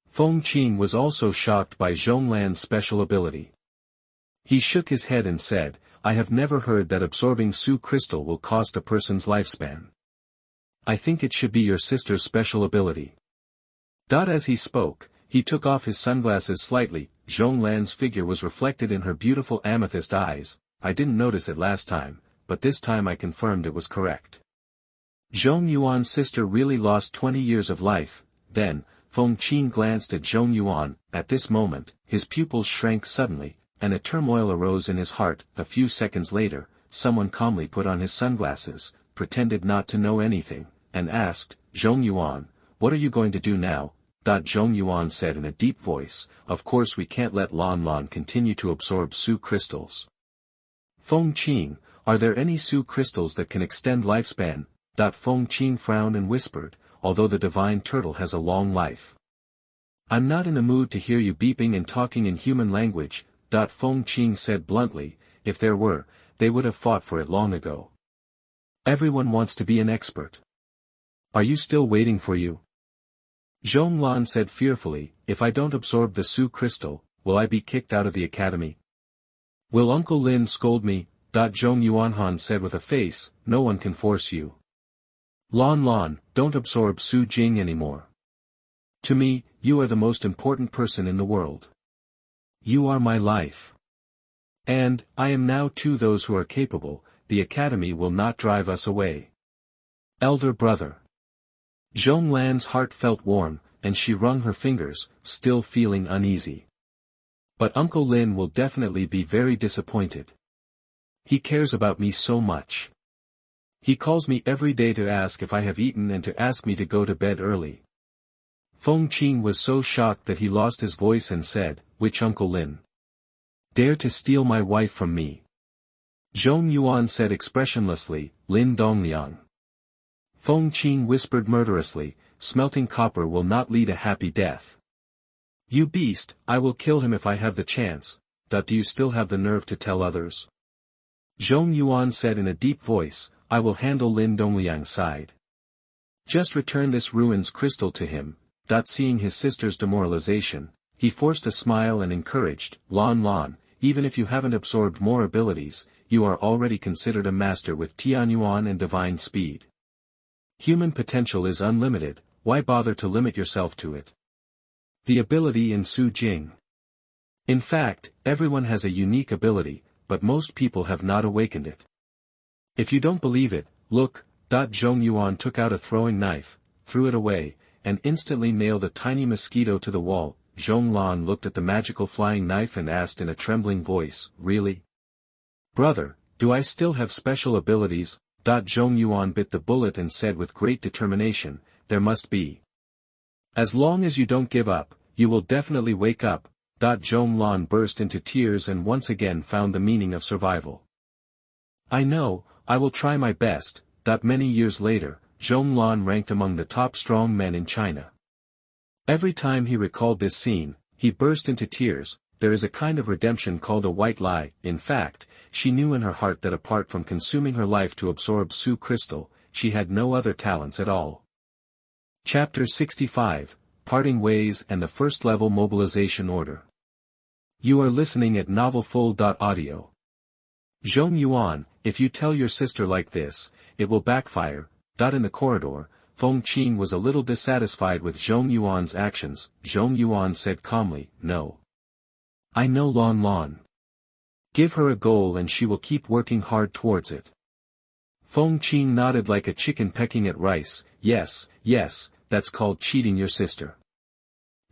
Feng Qing was also shocked by Zhong Lan's special ability. He shook his head and said, I have never heard that absorbing Su crystal will cost a person's lifespan. I think it should be your sister's special ability. As he spoke, he took off his sunglasses slightly. Zhong Lan's figure was reflected in her beautiful amethyst eyes. I didn't notice it last time, but this time I confirmed it was correct. Zhong Yuan's sister really lost 20 years of life. Then, Feng Qing glanced at Zhong Yuan. At this moment, his pupils shrank suddenly, and a turmoil arose in his heart. A few seconds later, someone calmly put on his sunglasses, pretended not to know anything, and asked, Zhong Yuan, what are you going to do now? Zhong Yuan said in a deep voice, of course we can't let Lan continue to absorb Su crystals. Feng Qing, are there any Su crystals that can extend lifespan? Feng Qing frowned and whispered, although the divine turtle has a long life. I'm not in the mood to hear you beeping and talking in human language. Feng Qing said bluntly, if there were, they would have fought for it long ago. Everyone wants to be an expert. Are you still waiting for you? Zhong Lan said fearfully, if I don't absorb the Su crystal, will I be kicked out of the academy? Will Uncle Lin scold me? Zhong Yuanhan said with a face, no one can force you. Lan, don't absorb Su Jing anymore. To me, you are the most important person in the world. You are my life. And, I am now too those who are capable. The academy will not drive us away. Elder brother. Zhong Lan's heart felt warm, and she wrung her fingers, still feeling uneasy. But Uncle Lin will definitely be very disappointed. He cares about me so much. He calls me every day to ask if I have eaten and to ask me to go to bed early. Feng Qing was so shocked that he lost his voice and said, which Uncle Lin? Dare to steal my wife from me? Zhong Yuan said expressionlessly, Lin Dongliang. Feng Qing whispered murderously, smelting copper will not lead a happy death. You beast, I will kill him if I have the chance. Do you still have the nerve to tell others? Zhong Yuan said in a deep voice, I will handle Lin Dongliang sighed. Just return this ruins crystal to him. Seeing his sister's demoralization, he forced a smile and encouraged, Lan, even if you haven't absorbed more abilities, you are already considered a master with Tianyuan and divine speed. Human potential is unlimited, why bother to limit yourself to it? The ability in Su Jing. In fact, everyone has a unique ability, but most people have not awakened it. If you don't believe it, look. Zhong Yuan took out a throwing knife, threw it away, and instantly nailed a tiny mosquito to the wall. Zhong Lan looked at the magical flying knife and asked in a trembling voice, really? Brother, do I still have special abilities? Zhong Yuan bit the bullet and said with great determination, there must be. As long as you don't give up, you will definitely wake up. Zhong Lan burst into tears and once again found the meaning of survival. I know, I will try my best. Many years later, Zhong Lan ranked among the top strong men in China. Every time he recalled this scene, he burst into tears. There is a kind of redemption called a white lie. In fact, she knew in her heart that apart from consuming her life to absorb Su crystal, she had no other talents at all. Chapter 65, Parting Ways and the First Level Mobilization Order. You are listening at novelfull.audio. Zhong Yuan, if you tell your sister like this, it will backfire. In the corridor, Feng Qing was a little dissatisfied with Zhong Yuan's actions. Zhong Yuan said calmly, no. I know Lan. Give her a goal and she will keep working hard towards it. Feng Qing nodded like a chicken pecking at rice. Yes, that's called cheating your sister.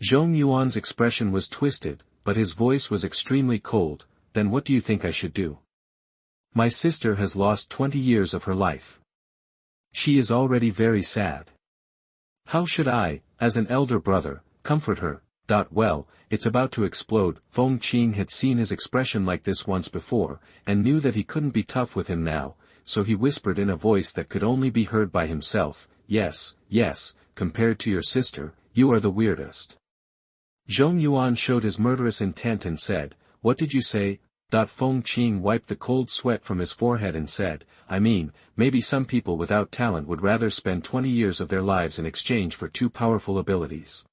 Zhong Yuan's expression was twisted, but his voice was extremely cold. Then what do you think I should do? My sister has lost 20 years of her life. She is already very sad. How should I, as an elder brother, comfort her? Well, it's about to explode. Feng Qing had seen his expression like this once before, and knew that he couldn't be tough with him now, so he whispered in a voice that could only be heard by himself, yes, compared to your sister, you are the weirdest. Zhong Yuan showed his murderous intent and said, what did you say? Feng Qing wiped the cold sweat from his forehead and said, I mean, maybe some people without talent would rather spend 20 years of their lives in exchange for 2 powerful abilities.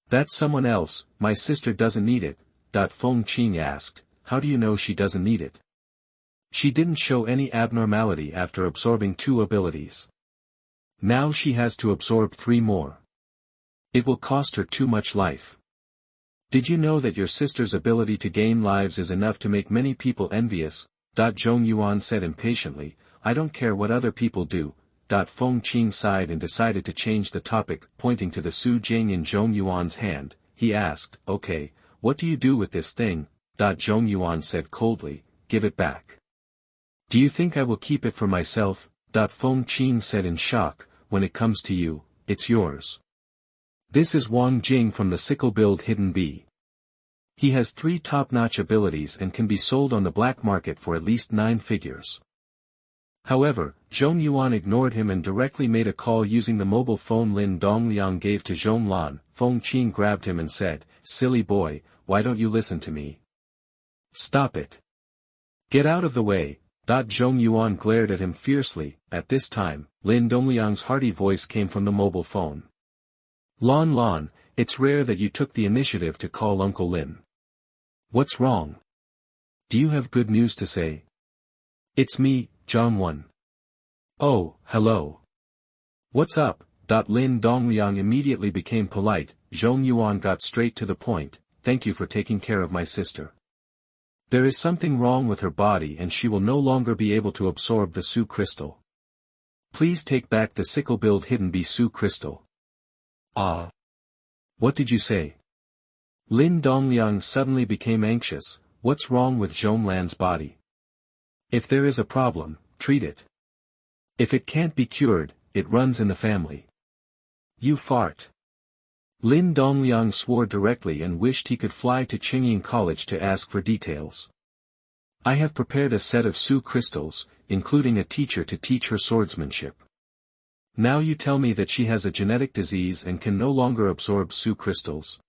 That's someone else. My sister doesn't need it. Feng Qing asked, how do you know she doesn't need it? She didn't show any abnormality after absorbing 2 abilities. Now she has to absorb 3 more. It will cost her too much life. Did you know that your sister's ability to gain lives is enough to make many people envious? Zhong Yuan said impatiently, I don't care what other people do. Feng Qing sighed and decided to change the topic. Pointing to the Su Jing in Zhong Yuan's hand, he asked, okay, what do you do with this thing? Zhong Yuan said coldly, give it back. Do you think I will keep it for myself? Feng Qing said in shock, when it comes to you, it's yours. This is Wang Jing from the sickle-billed hidden bee. He has 3 top-notch abilities and can be sold on the black market for at least 9 figures. However, Zhong Yuan ignored him and directly made a call using the mobile phone Lin Dongliang gave to Zhong Lan. Feng Qing grabbed him and said, silly boy, why don't you listen to me? Stop it. Get out of the way. Zhong Yuan glared at him fiercely. At this time, Lin Dongliang's hearty voice came from the mobile phone. Lan, it's rare that you took the initiative to call Uncle Lin. What's wrong? Do you have good news to say? It's me, Zhong Yuan. Oh, hello. What's up? Lin Dongliang immediately became polite. Zhong Yuan got straight to the point, thank you for taking care of my sister. There is something wrong with her body and she will no longer be able to absorb the Su crystal. Please take back the sickle-billed hidden bee Su crystal. Ah. What did you say? Lin Dongliang suddenly became anxious. What's wrong with Zhong Lan's body? If there is a problem, treat it. If it can't be cured, it runs in the family. You fart. Lin Dongliang swore directly and wished he could fly to Qingying College to ask for details. I have prepared a set of Su crystals, including a teacher to teach her swordsmanship. Now you tell me that she has a genetic disease and can no longer absorb Su crystals.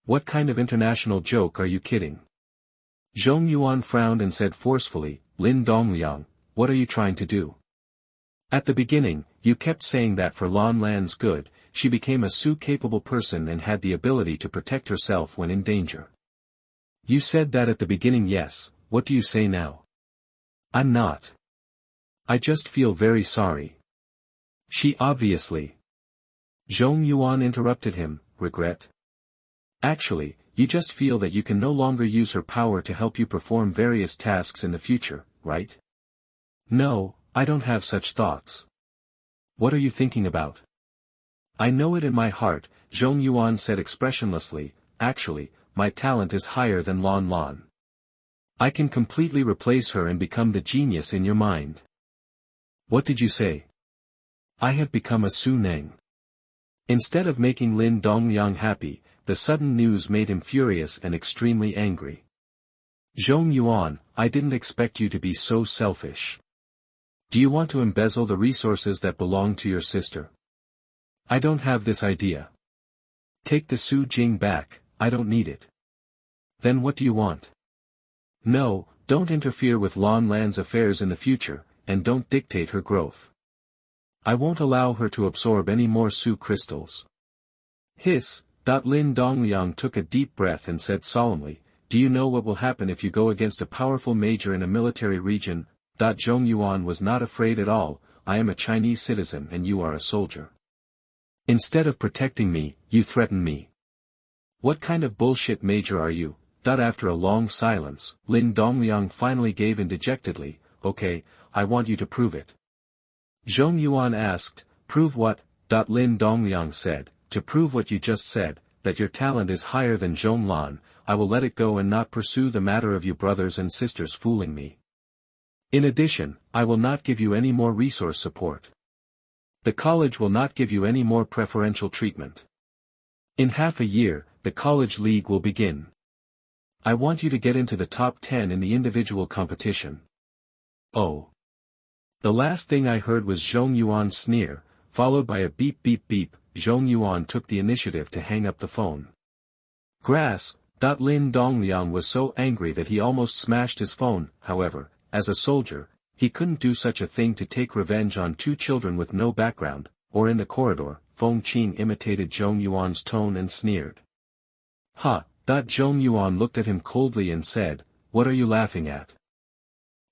What kind of international joke are you kidding? Zhong Yuan frowned and said forcefully, Lin Dongliang, what are you trying to do? At the beginning, you kept saying that for Lan Lan's good, she became a Su-capable person and had the ability to protect herself when in danger. You said that at the beginning, yes, what do you say now? I'm not. I just feel very sorry. She obviously. Zhong Yuan interrupted him, regret. Actually, you just feel that you can no longer use her power to help you perform various tasks in the future, right? No, I don't have such thoughts. What are you thinking about? I know it in my heart, Zhong Yuan said expressionlessly, actually, my talent is higher than Lan. I can completely replace her and become the genius in your mind. What did you say? I have become a Su Neng. Instead of making Lin Dongliang happy, the sudden news made him furious and extremely angry. Zhong Yuan, I didn't expect you to be so selfish. Do you want to embezzle the resources that belong to your sister? I don't have this idea. Take the Su Jing back, I don't need it. Then what do you want? No, don't interfere with Lan Lan's affairs in the future, and don't dictate her growth. I won't allow her to absorb any more Su crystals. Hiss. Lin Dongliang took a deep breath and said solemnly, do you know what will happen if you go against a powerful major in a military region? Zhong Yuan was not afraid at all. I am a Chinese citizen and you are a soldier. Instead of protecting me, you threaten me. What kind of bullshit major are you? After a long silence, Lin Dongliang finally gave in dejectedly, okay, I want you to prove it. Zhong Yuan asked, prove what? Lin Dongliang said, to prove what you just said, that your talent is higher than Zhong Lan, I will let it go and not pursue the matter of you brothers and sisters fooling me. In addition, I will not give you any more resource support. The college will not give you any more preferential treatment. In half a year, the college league will begin. I want you to get into the top 10 in the individual competition. Oh. The last thing I heard was Zhong Yuan's sneer, followed by a beep beep beep. Zhong Yuan took the initiative to hang up the phone. Grass. Lin Dongliang was so angry that he almost smashed his phone. However, as a soldier, he couldn't do such a thing to take revenge on two children with no background, or in the corridor. Feng Qing imitated Zhong Yuan's tone and sneered. Ha! Zhong Yuan looked at him coldly and said, what are you laughing at?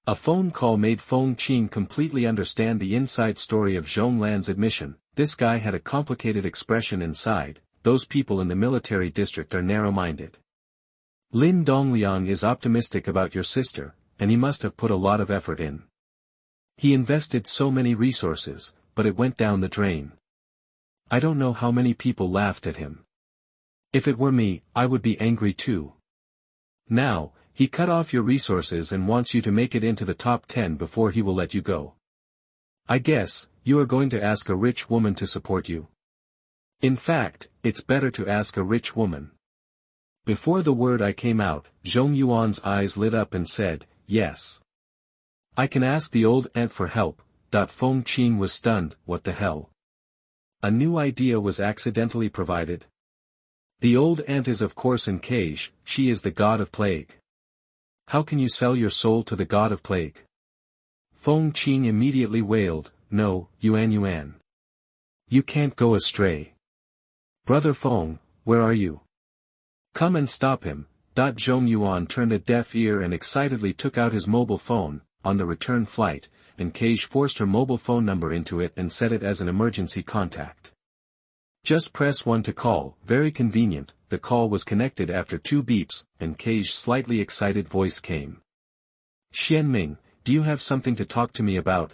A phone call made Feng Qing completely understand the inside story of Zhong Lan's admission. This guy had a complicated expression inside. Those people in the military district are narrow-minded. Lin Dongliang is optimistic about your sister, and he must have put a lot of effort in. He invested so many resources, but it went down the drain. I don't know how many people laughed at him. If it were me, I would be angry too. Now, he cut off your resources and wants you to make it into the top 10 before he will let you go. I guess, you are going to ask a rich woman to support you. In fact, it's better to ask a rich woman. Before the word I came out, Zhong Yuan's eyes lit up and said, yes. I can ask the old aunt for help. Feng Qing was stunned, what the hell? A new idea was accidentally provided. The old aunt is of course in cage, she is the god of plague. How can you sell your soul to the god of plague? Feng Qing immediately wailed, no, Yuan. You can't go astray. Brother Feng, where are you? Come and stop him. Zhong Yuan turned a deaf ear and excitedly took out his mobile phone. On the return flight, and Cage forced her mobile phone number into it and set it as an emergency contact. Just press 1 to call. Very convenient. The call was connected after 2 beeps, and Cage's slightly excited voice came. Xianming, do you have something to talk to me about?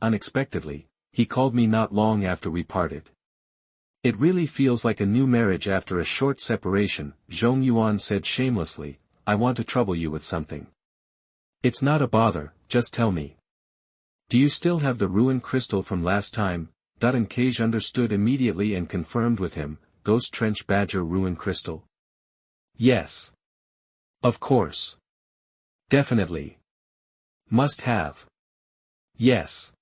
Unexpectedly, he called me not long after we parted. It really feels like a new marriage after a short separation, Zhong Yuan said shamelessly. I want to trouble you with something. It's not a bother, just tell me. Do you still have the ruined crystal from last time? And Cage understood immediately and confirmed with him, Ghost Trench Badger ruined crystal. Yes. Of course. Definitely. Must have. Yes.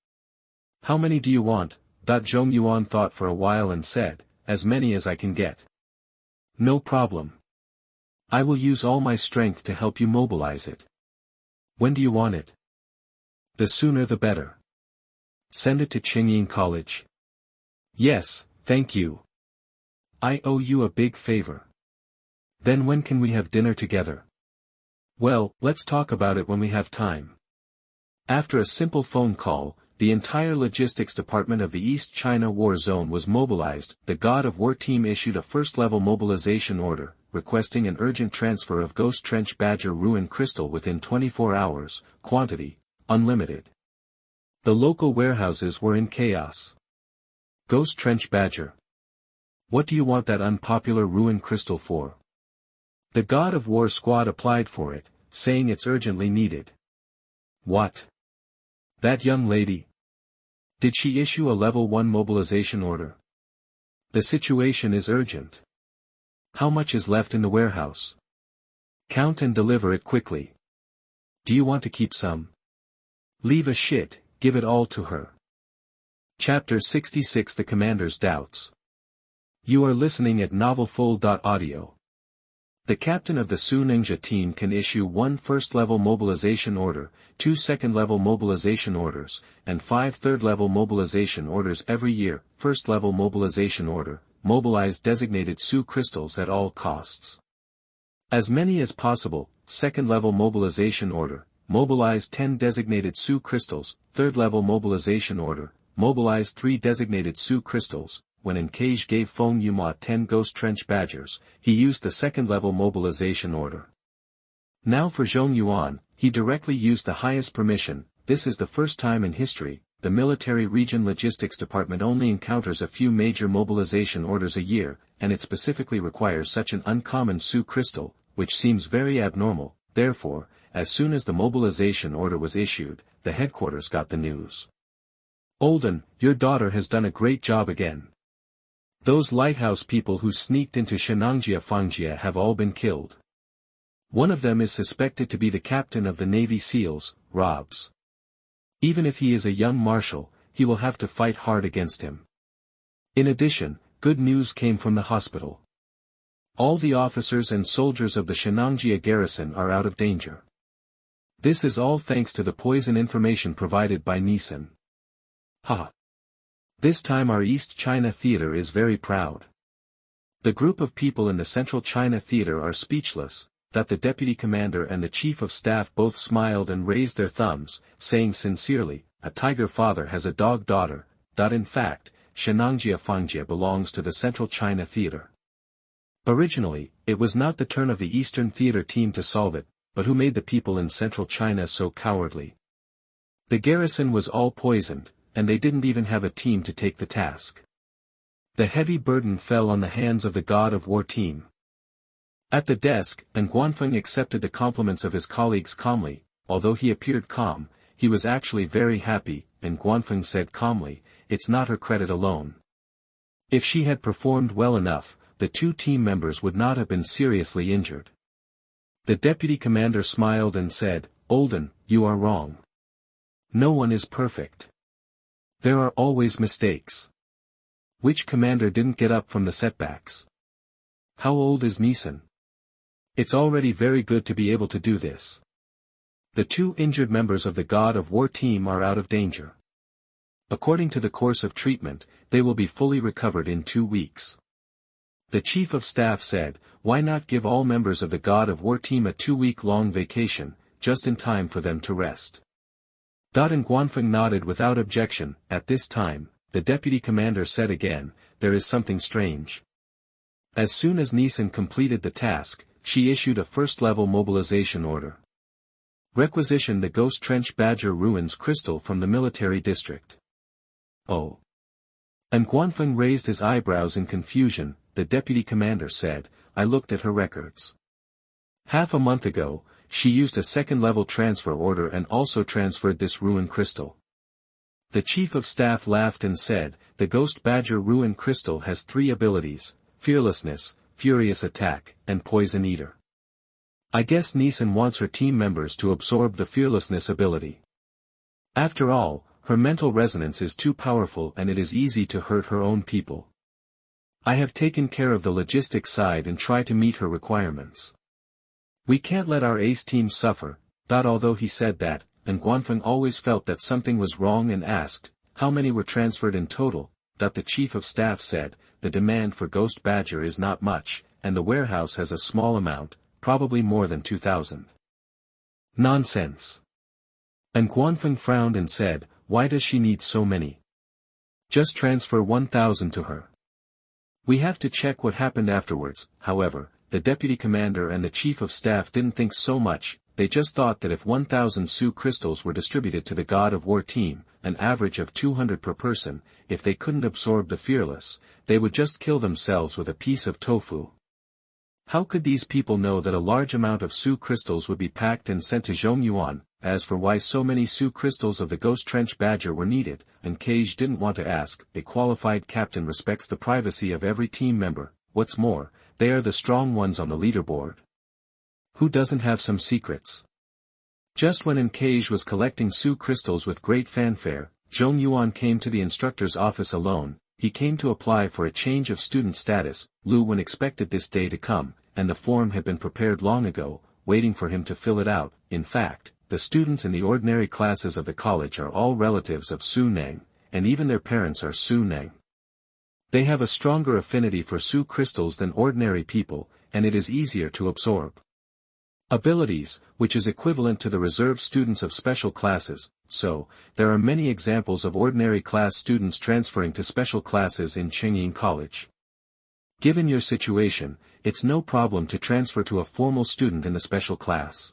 How many do you want? Zhong Yuan thought for a while and said, as many as I can get. No problem. I will use all my strength to help you mobilize it. When do you want it? The sooner the better. Send it to Qingying College. Yes, thank you. I owe you a big favor. Then when can we have dinner together? Well, let's talk about it when we have time. After a simple phone call, the entire logistics department of the East China War Zone was mobilized. The God of War team issued a first-level mobilization order, requesting an urgent transfer of Ghost Trench Badger ruined crystal within 24 hours, quantity, unlimited. The local warehouses were in chaos. Ghost Trench Badger. What do you want that unpopular ruined crystal for? The God of War squad applied for it, saying it's urgently needed. What? That young lady? Did she issue a level 1 mobilization order? The situation is urgent. How much is left in the warehouse? Count and deliver it quickly. Do you want to keep some? Leave a shit, give it all to her. Chapter 66 The Commander's Doubts. You are listening at novelfull.audio. The captain of the Su Ninja team can issue 1 first-level mobilization order, 2 second-level mobilization orders, and 5 third-level mobilization orders every year. First-level mobilization order, mobilize designated Su crystals at all costs. As many as possible. Second-level mobilization order. Mobilize 10 designated Su crystals. Third-level mobilization order. Mobilize 3 designated Su crystals. When Encage gave Feng Yuma 10 ghost trench badgers, he used the second-level mobilization order. Now for Zhong Yuan, he directly used the highest permission. This is the first time in history. The Military Region Logistics Department only encounters a few major mobilization orders a year, and it specifically requires such an uncommon Su crystal, which seems very abnormal. Therefore, as soon as the mobilization order was issued, the headquarters got the news. Olden, your daughter has done a great job again. Those lighthouse people who sneaked into Shenangjia Fangjia have all been killed. One of them is suspected to be the captain of the Navy SEALs, Robs. Even if he is a young marshal, he will have to fight hard against him. In addition, good news came from the hospital. All the officers and soldiers of the Shenangjia garrison are out of danger. This is all thanks to the poison information provided by NaN. Ha! This time our East China Theater is very proud. The group of people in the Central China Theater are speechless. That the deputy commander and the chief of staff both smiled and raised their thumbs, saying sincerely, a tiger father has a dog daughter. In fact, Shenangjia Fangjia belongs to the Central China Theater. Originally, it was not the turn of the Eastern Theater team to solve it, but who made the people in Central China so cowardly? The garrison was all poisoned, and they didn't even have a team to take the task. The heavy burden fell on the hands of the God of War team. At the desk, Guanfeng accepted the compliments of his colleagues calmly. Although he appeared calm, he was actually very happy, and Guanfeng said calmly, it's not her credit alone. If she had performed well enough, the 2 team members would not have been seriously injured. The deputy commander smiled and said, Olden, you are wrong. No one is perfect. There are always mistakes. Which commander didn't get up from the setbacks? How old is NaN? It's already very good to be able to do this. The 2 injured members of the God of War team are out of danger. According to the course of treatment, they will be fully recovered in 2 weeks. The chief of staff said, why not give all members of the God of War team a 2-week-long vacation, just in time for them to rest? And Guanfeng nodded without objection. At this time, the deputy commander said again, there is something strange. As soon as NaN completed the task, she issued a first-level mobilization order. Requisition the Ghost Trench Badger Ruins crystal from the military district. Oh. And Guanfeng raised his eyebrows in confusion. The deputy commander said, I looked at her records. Half a month ago, she used a second-level transfer order and also transferred this ruin crystal. The chief of staff laughed and said, the Ghost Badger Ruin crystal has 3 abilities, fearlessness, furious attack, and poison eater. I guess NaN wants her team members to absorb the fearlessness ability. After all, her mental resonance is too powerful and it is easy to hurt her own people. I have taken care of the logistics side and try to meet her requirements. We can't let our ace team suffer. Although he said that, and Guanfeng always felt that something was wrong and asked, how many were transferred in total? The chief of staff said, the demand for Ghost Badger is not much, and the warehouse has a small amount, probably more than 2,000. Nonsense. And Guanfeng frowned and said, why does she need so many? Just transfer 1,000 to her. We have to check what happened afterwards. However, the deputy commander and the chief of staff didn't think so much. They just thought that if 1,000 Su crystals were distributed to the God of War team, an average of 200 per person, if they couldn't absorb the fearless, they would just kill themselves with a piece of tofu. How could these people know that a large amount of Su crystals would be packed and sent to Zhong Yuan? As for why so many Su crystals of the Ghost Trench Badger were needed, and Cage didn't want to ask. A qualified captain respects the privacy of every team member. What's more, they are the strong ones on the leaderboard. Who doesn't have some secrets? Just when Cage was collecting Su crystals with great fanfare, Zhong Yuan came to the instructor's office alone. He came to apply for a change of student status. Lu Wen expected this day to come, and the form had been prepared long ago, waiting for him to fill it out. In fact, the students in the ordinary classes of the college are all relatives of Su Neng, and even their parents are Su Neng. They have a stronger affinity for Su crystals than ordinary people, and it is easier to absorb. Abilities, which is equivalent to the reserve students of special classes, so, there are many examples of ordinary class students transferring to special classes in Chengying College. Given your situation, it's no problem to transfer to a formal student in the special class.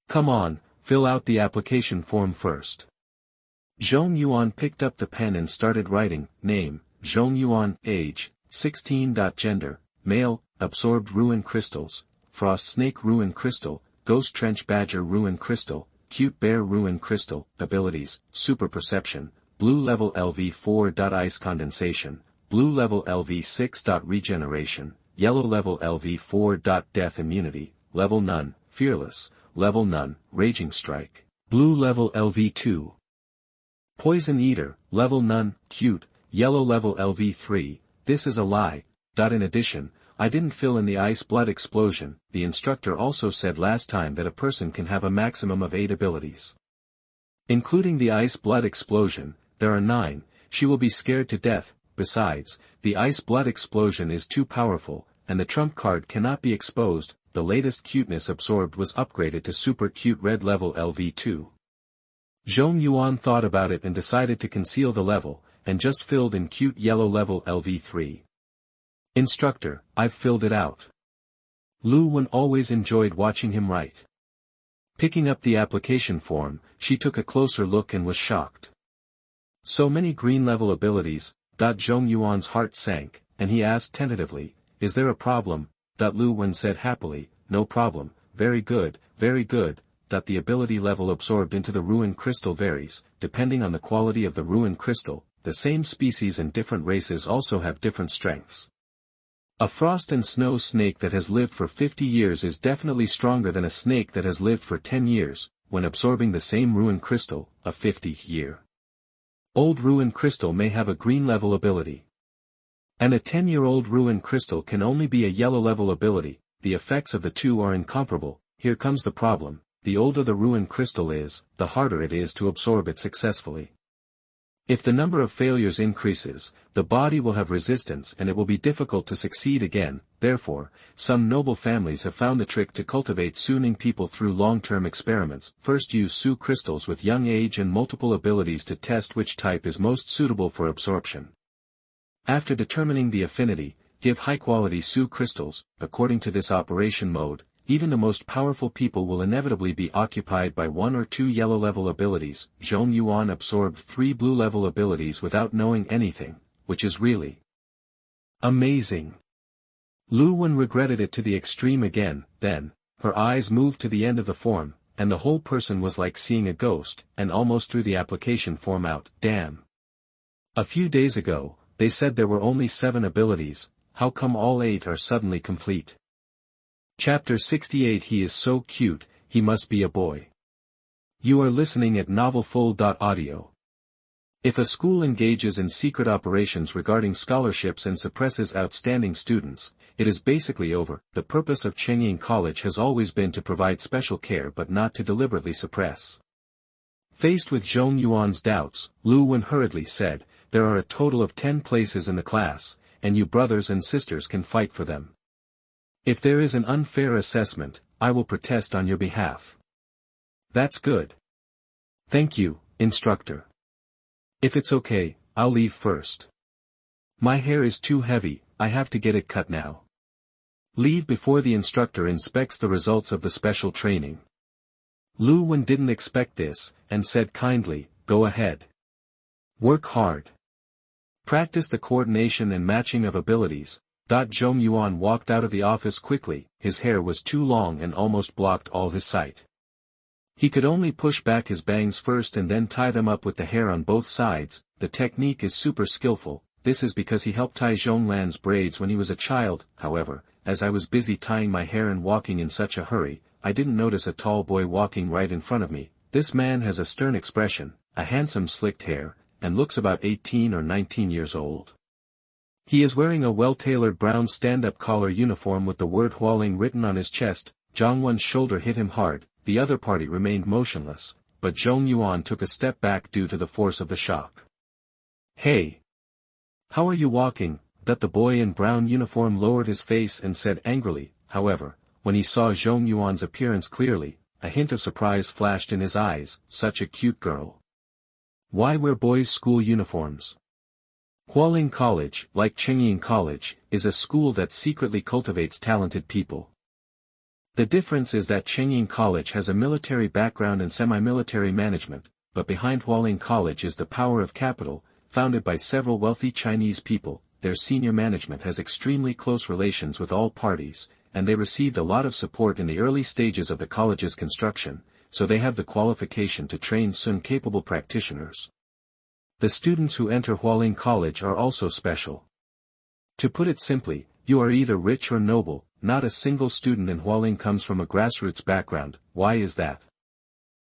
Come on, fill out the application form first. Zhong Yuan picked up the pen and started writing. Name, Zhong Yuan. Age, 16. Gender, male, absorbed ruin crystals, frost snake ruin crystal, ghost trench badger ruin crystal, cute bear ruin crystal. Abilities, super perception, blue level LV4. Ice condensation, blue level LV6. Regeneration, yellow level LV4. Death immunity, level none, fearless, level none, raging strike, blue level LV2. Poison eater, level none, cute, yellow level LV3. This is a lie. In addition, I didn't fill in the ice blood explosion. The instructor also said last time that a person can have a maximum of 8 abilities. Including the ice blood explosion, there are 9, she will be scared to death. Besides, the ice blood explosion is too powerful, and the trump card cannot be exposed. The latest cuteness absorbed was upgraded to super cute red level LV2. Zhong Yuan thought about it and decided to conceal the level, and just filled in cute yellow level LV3. Instructor, I've filled it out. Lu Wen always enjoyed watching him write. Picking up the application form, she took a closer look and was shocked. So many green level abilities. Zhong Yuan's heart sank, and he asked tentatively, is there a problem? Lu Wen said happily, no problem, very good, very good. The ability level absorbed into the ruin crystal varies, depending on the quality of the ruin crystal. The same species and different races also have different strengths. A frost and snow snake that has lived for 50 years is definitely stronger than a snake that has lived for 10 years, when absorbing the same ruin crystal. A 50-year-old ruin crystal may have a green level ability. And a 10-year-old ruin crystal can only be a yellow level ability. The effects of the two are incomparable. Here comes the problem. The older the ruin crystal is, the harder it is to absorb it successfully. If the number of failures increases, the body will have resistance and it will be difficult to succeed again. Therefore, some noble families have found the trick to cultivate Suning people through long-term experiments. First, use Su crystals with young age and multiple abilities to test which type is most suitable for absorption. After determining the affinity, give high-quality Su crystals. According to this operation mode, even the most powerful people will inevitably be occupied by 1 or 2 yellow-level abilities. Zhong Yuan absorbed 3 blue-level abilities without knowing anything, which is really amazing. Lu Wen regretted it to the extreme again. Then, her eyes moved to the end of the form, and the whole person was like seeing a ghost, and almost threw the application form out. Damn. A few days ago, they said there were only 7 abilities. How come all 8 are suddenly complete? Chapter 68. He is so cute, he must be a boy. You are listening at novelfull.audio. If a school engages in secret operations regarding scholarships and suppresses outstanding students, it is basically over. The purpose of Chengying College has always been to provide special care but not to deliberately suppress. Faced with Zhong Yuan's doubts, Lu Wen hurriedly said, there are a total of 10 places in the class, and you brothers and sisters can fight for them. If there is an unfair assessment, I will protest on your behalf. That's good. Thank you, instructor. If it's okay, I'll leave first. My hair is too heavy, I have to get it cut now. Leave before the instructor inspects the results of the special training. Lu Wen didn't expect this, and said kindly, go ahead. Work hard. Practice the coordination and matching of abilities. Zhong Yuan walked out of the office quickly. His hair was too long and almost blocked all his sight. He could only push back his bangs first and then tie them up with the hair on both sides. The technique is super skillful. This is because he helped tie Zhonglan's braids when he was a child. However, as I was busy tying my hair and walking in such a hurry, I didn't notice a tall boy walking right in front of me. This man has a stern expression, a handsome slicked hair, and looks about 18 or 19 years old. He is wearing a well-tailored brown stand-up collar uniform with the word Hualing written on his chest. Zhong Yuan's shoulder hit him hard. The other party remained motionless, but Zhong Yuan took a step back due to the force of the shock. Hey! How are you walking? That the boy in brown uniform lowered his face and said angrily, however, when he saw Zhong Yuan's appearance clearly, a hint of surprise flashed in his eyes, such a cute girl. Why wear boys' school uniforms? Hualing College, like Chengying College, is a school that secretly cultivates talented people. The difference is that Chengying College has a military background and semi-military management, but behind Hualing College is the power of capital, founded by several wealthy Chinese people. Their senior management has extremely close relations with all parties, and they received a lot of support in the early stages of the college's construction, so they have the qualification to train soon-capable practitioners. The students who enter Hualing College are also special. To put it simply, you are either rich or noble. Not a single student in Hualing comes from a grassroots background. Why is that?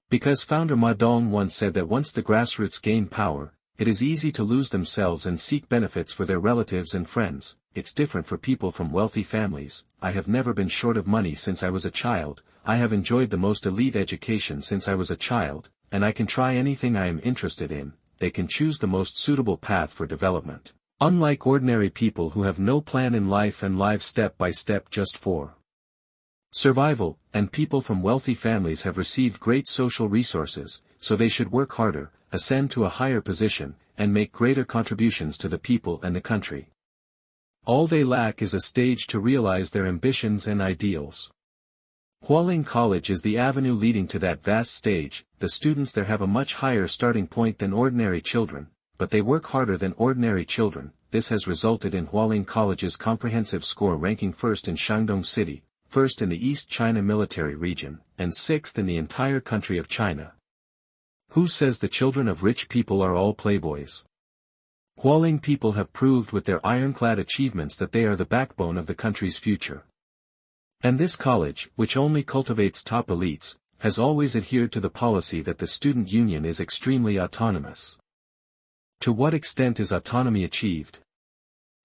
Because founder Ma Dong once said that once the grassroots gain power, it is easy to lose themselves and seek benefits for their relatives and friends. It's different for people from wealthy families. I have never been short of money since I was a child, I have enjoyed the most elite education since I was a child, and I can try anything I am interested in. They can choose the most suitable path for development. Unlike ordinary people who have no plan in life and live step by step just for survival, and people from wealthy families have received great social resources, so they should work harder, ascend to a higher position, and make greater contributions to the people and the country. All they lack is a stage to realize their ambitions and ideals. Hualing College is the avenue leading to that vast stage. The students there have a much higher starting point than ordinary children, but they work harder than ordinary children. This has resulted in Hualing College's comprehensive score ranking first in Shandong City, first in the East China military region, and sixth in the entire country of China. Who says the children of rich people are all playboys? Hualing people have proved with their ironclad achievements that they are the backbone of the country's future. And this college, which only cultivates top elites, has always adhered to the policy that the student union is extremely autonomous. To what extent is autonomy achieved?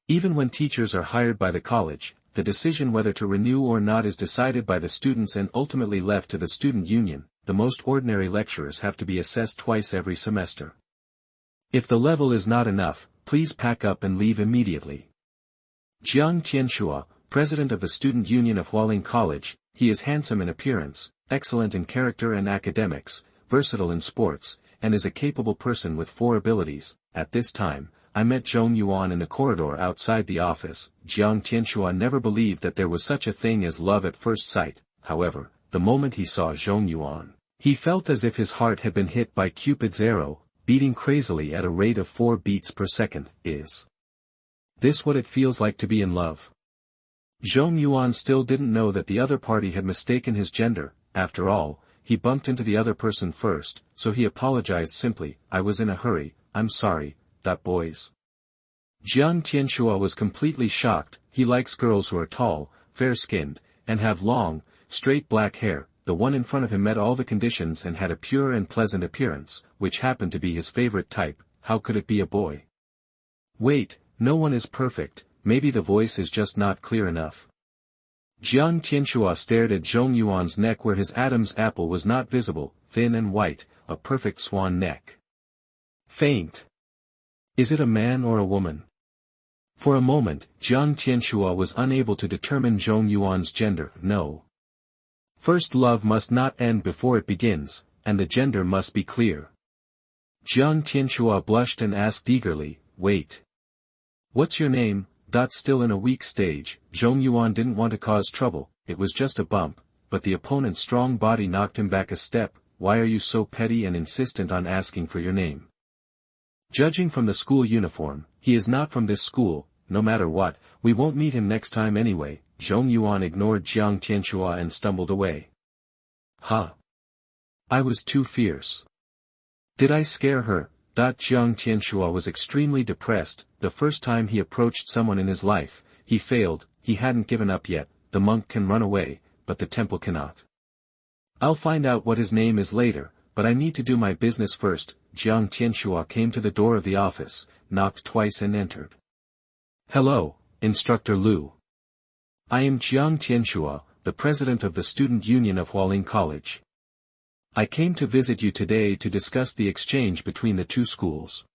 Even when teachers are hired by the college, the decision whether to renew or not is decided by the students and ultimately left to the student union. The most ordinary lecturers have to be assessed twice every semester. If the level is not enough, please pack up and leave immediately. Jiang Tianxua, president of the student union of Hualing College, he is handsome in appearance, excellent in character and academics, versatile in sports, and is a capable person with 4 abilities. At this time, I met Zhong Yuan in the corridor outside the office. Jiang Tianxua never believed that there was such a thing as love at first sight. However, the moment he saw Zhong Yuan, he felt as if his heart had been hit by Cupid's arrow, beating crazily at a rate of 4 beats per second. Is this what it feels like to be in love? Zhong Yuan still didn't know that the other party had mistaken his gender. After all, he bumped into the other person first, so he apologized simply. I was in a hurry, I'm sorry. Boys. Jiang Tianxua was completely shocked. He likes girls who are tall, fair-skinned, and have long, straight black hair. The one in front of him met all the conditions and had a pure and pleasant appearance, which happened to be his favorite type. How could it be a boy? Wait, no one is perfect, maybe the voice is just not clear enough. Jiang Tianxua stared at Zhong Yuan's neck where his Adam's apple was not visible, thin and white, a perfect swan neck. Faint. Is it a man or a woman? For a moment, Jiang Tianxua was unable to determine Zhong Yuan's gender. No. First, love must not end before it begins, and the gender must be clear. Jiang Tianxua blushed and asked eagerly, wait. What's your name? Still in a weak stage, Zhong Yuan didn't want to cause trouble. It was just a bump, but the opponent's strong body knocked him back a step. Why are you so petty and insistent on asking for your name? Judging from the school uniform, he is not from this school. No matter what, we won't meet him next time anyway. Zhong Yuan ignored Jiang Tianxua and stumbled away. Huh. I was too fierce. Did I scare her? Jiang Tianxua was extremely depressed. The first time he approached someone in his life, he failed. He hadn't given up yet. The monk can run away, but the temple cannot. I'll find out what his name is later, but I need to do my business first. Jiang Tianxua came to the door of the office, knocked twice and entered. Hello, Instructor Liu. I am Jiang Tianxua, the president of the student union of Hualing College. I came to visit you today to discuss the exchange between the two schools.